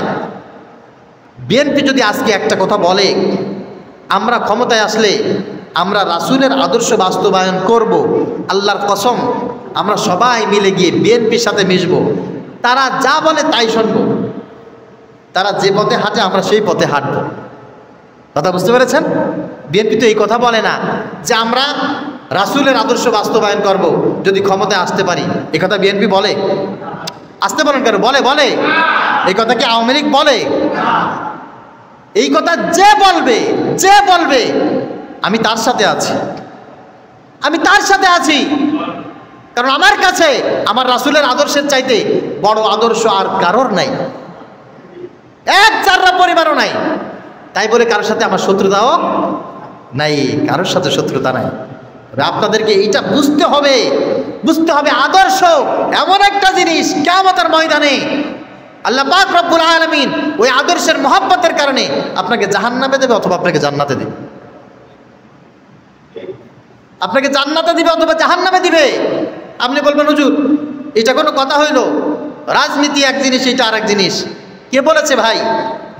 বিএনপি যদি আজকে একটা কথা বলে, আমরা ক্ষমতায় আসলে আমরা রাসূলের আদর্শ বাস্তবায়ন করব, আল্লাহর কসম আমরা সবাই মিলে গিয়ে বিএনপির সাথে মিশব, তারা যা বলে তাই শুনব, তারা যে পথে হাঁটে আমরা সেই পথে হাঁটব। কথা বুঝতে পেরেছেন? বিএনপি তো এই কথা বলে না যে আমরা রাসূলের আদর্শ বাস্তবায়ন করব যদি ক্ষমতায় আসতে পারি। এই কথা বিএনপি বলে? আসতে পারেন কেন? বলে এই কথা কি আওয়ামী লীগ বলে? এই কথা যে বলবে আমি তার সাথে আছি, কারণ আমার কাছে আমার রাসূলের আদর্শের চাইতে বড় আদর্শ আর কারোর নাই, এক জাররা পরিমাণও নাই। তাই বলে কারোর সাথে আমার শত্রুতাও নাই, কারোর সাথে শত্রুতা নাই। আপনাদেরকে এইটা বুঝতে হবে। আদর্শ এমন একটা জিনিস, কিয়ামতের ময়দানে আল্লাহ পাক রব্বুল আলামিন ওই আদর্শের মহব্বতের কারণে আপনাকে জাহান্নামে দেবে অথবা আপনাকে জান্নাতে দেবে, আপনাকে জান্নাতে দিবে অথবা জাহান্নামে দিবে। আপনি বলবেন হুজুর এটা কোনো কথা হইল? রাজনীতি এক জিনিস, এটা আর এক জিনিস। কে বলেছে ভাই?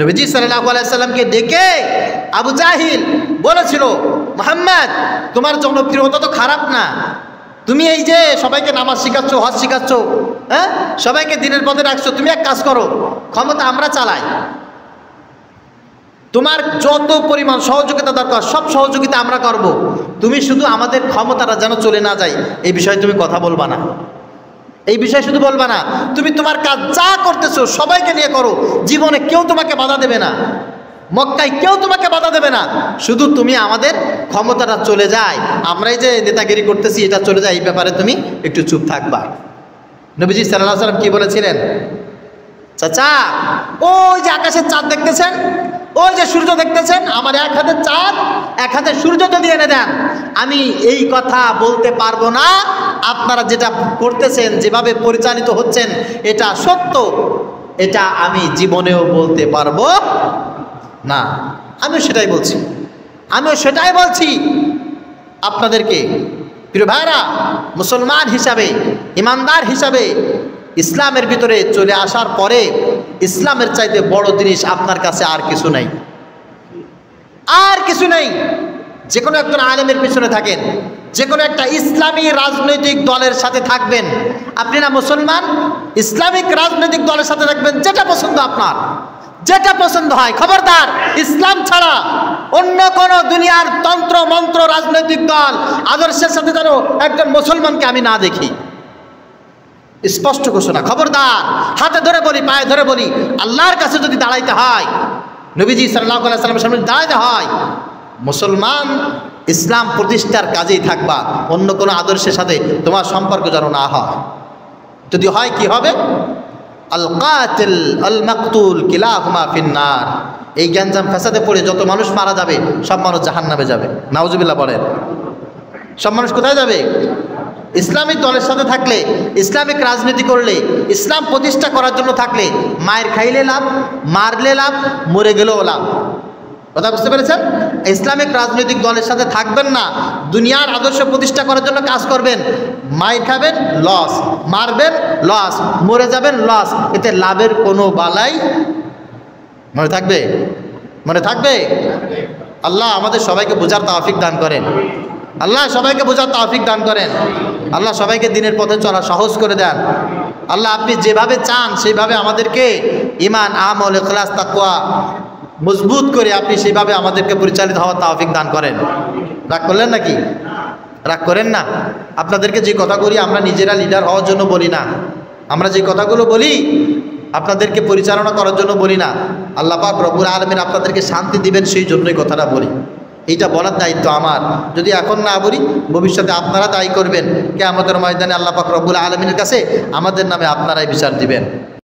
নবীজি সাল্লাল্লাহু আলাইহি সাল্লামকে ডেকে আবু জাহিল বলেছিল, মুহাম্মদ তোমার জনপ্রিয়তা তো খারাপ না, তুমি এই যে সবাইকে নামাজ শিখাচ্ছ, হজ শিখাচ্ছ, হ্যাঁ, সবাইকে দিনের পথে রাখছো, তুমি এক কাজ করো, ক্ষমতা আমরা চালাই, তোমার যত পরিমাণ সহযোগিতা দরকার সব সহযোগিতা আমরা করব, তুমি শুধু আমাদের ক্ষমতাটা যেন চলে না যায় এই বিষয়ে তুমি কথা বলবা না, এই বিষয়ে শুধু বলবা না, তুমি তোমার কাজ যা করতেছো সবাইকে নিয়ে করো, জীবনে কেউ তোমাকে বাধা দেবে না, মক্কায় কেউ তোমাকে বাধা দেবে না, শুধু তুমি আমাদের ক্ষমতাটা চলে যায়, আমরা এই যে নেতাগিরি করতেছি এটা চলে যায়, এই ব্যাপারে তুমি একটু চুপ থাকবা। নবীজি সাল্লাল্লাহু আলাইহি ওয়াসাল্লাম কি বলেছিলেন? চাচা ওই যে আকাশের চাঁদ দেখতেছেন, ওই যে সূর্য দেখতেছেন, আমার এক হাতে চাঁদ এক হাতে সূর্য যদি এনে দেন, আমি এই কথা বলতে পারবো না আপনারা যেটা করতেছেন, যেভাবে পরিচালিত হচ্ছেন এটা সত্য, এটা আমি জীবনেও বলতে পারবো না। আমিও সেটাই বলছি আপনাদেরকে। প্রিয় ভাইরা, মুসলমান হিসাবে, ইমানদার হিসাবে ইসলামের ভিতরে চলে আসার পরে ইসলামের চাইতে বড় জিনিস আপনার কাছে আর কিছু নাই, আর কিছু নেই। যে কোনো একজন আলেমের পিছনে থাকেন, যে কোনো একটা ইসলামী রাজনৈতিক দলের সাথে থাকবেন, আপনি না মুসলমান, ইসলামিক রাজনৈতিক দলের সাথে থাকবেন, যেটা পছন্দ আপনার, যেটা পছন্দ হয়, খবরদার ইসলাম ছাড়া অন্য কোন দুনিয়ার তন্ত্র মন্ত্র রাজনৈতিক দল আদর্শের সাথে যেন একজন মুসলমানকে আমি না দেখি। স্পষ্ট ঘোষণা, খবরদার। হাতে ধরে বলি, পায়ে ধরে বলি, আল্লাহর কাছে যদি দাঁড়াইতে হয়, নবীজি সাল্লাল্লাহু আলাইহি ওয়াসাল্লামের সামনে দাঁড়াইতে হয়, মুসলমান ইসলাম প্রতিষ্ঠার কাজেই থাকবা, অন্য কোনো আদর্শের সাথে তোমার সম্পর্ক যেন না হয়। যদি হয় কি হবে? আল কাতিল আল মাকতুল কিলাহুমা ফিন্নার। এই গ্যাঞ্জাম ফ্যাসাদে পড়ে যত মানুষ মারা যাবে সব মানুষ জাহান্নামে যাবে। নাউজুবিল্লাহ বলেন। সব মানুষ কোথায় যাবে? ইসলামিক দলের সাথে থাকলে, ইসলামিক রাজনীতি করলে, ইসলাম প্রতিষ্ঠা করার জন্য থাকলে, মায়ের খাইলে লাভ, মারলে লাভ, মরে গেলেও লাভ। কথা বুঝতে পেরেছেন? ইসলামিক রাজনৈতিক দলের সাথে থাকবেন না, দুনিয়ার আদর্শ প্রতিষ্ঠা করার জন্য কাজ করবেন, মায়ের খাবেন লস, মারবেন লস, মরে যাবেন লস, এতে লাভের কোনো বালাই মনে থাকবে? মনে থাকবে? আল্লাহ আমাদের সবাইকে বোঝার তৌফিক দান করেন। আল্লাহ সবাইকে বোঝার তৌফিক দান করেন। আল্লাহ সবাইকে দিনের পথে চলা সহজ করে দেন। আল্লাহ আপনি যেভাবে চান সেইভাবে আমাদেরকে ঈমান, আমল, ইখলাস, তাকওয়া মজবুত করে আপনি সেইভাবে আমাদেরকে পরিচালিত হওয়ার তৌফিক দান করেন। রাগ করলেন নাকি? রাগ করেন না। আপনাদেরকে যে কথাগুলি আমরা নিজেরা লিডার হওয়ার জন্য বলি না, আমরা যে কথাগুলো বলি আপনাদেরকে পরিচালনা করার জন্য বলি না, আল্লাহ পাক রব্বুল আলামিন আপনাদেরকে শান্তি দিবেন সেই জন্যই কথাটা বলি। এইটা বলার দায়িত্ব আমার। যদি এখন না বলি ভবিষ্যতে আপনারা দায়ী করবেন, কিয়ামতের ময়দানে আল্লাহ পাক রব্বুল আলামিনের কাছে আমাদের নামে আপনারাই বিচার দিবেন।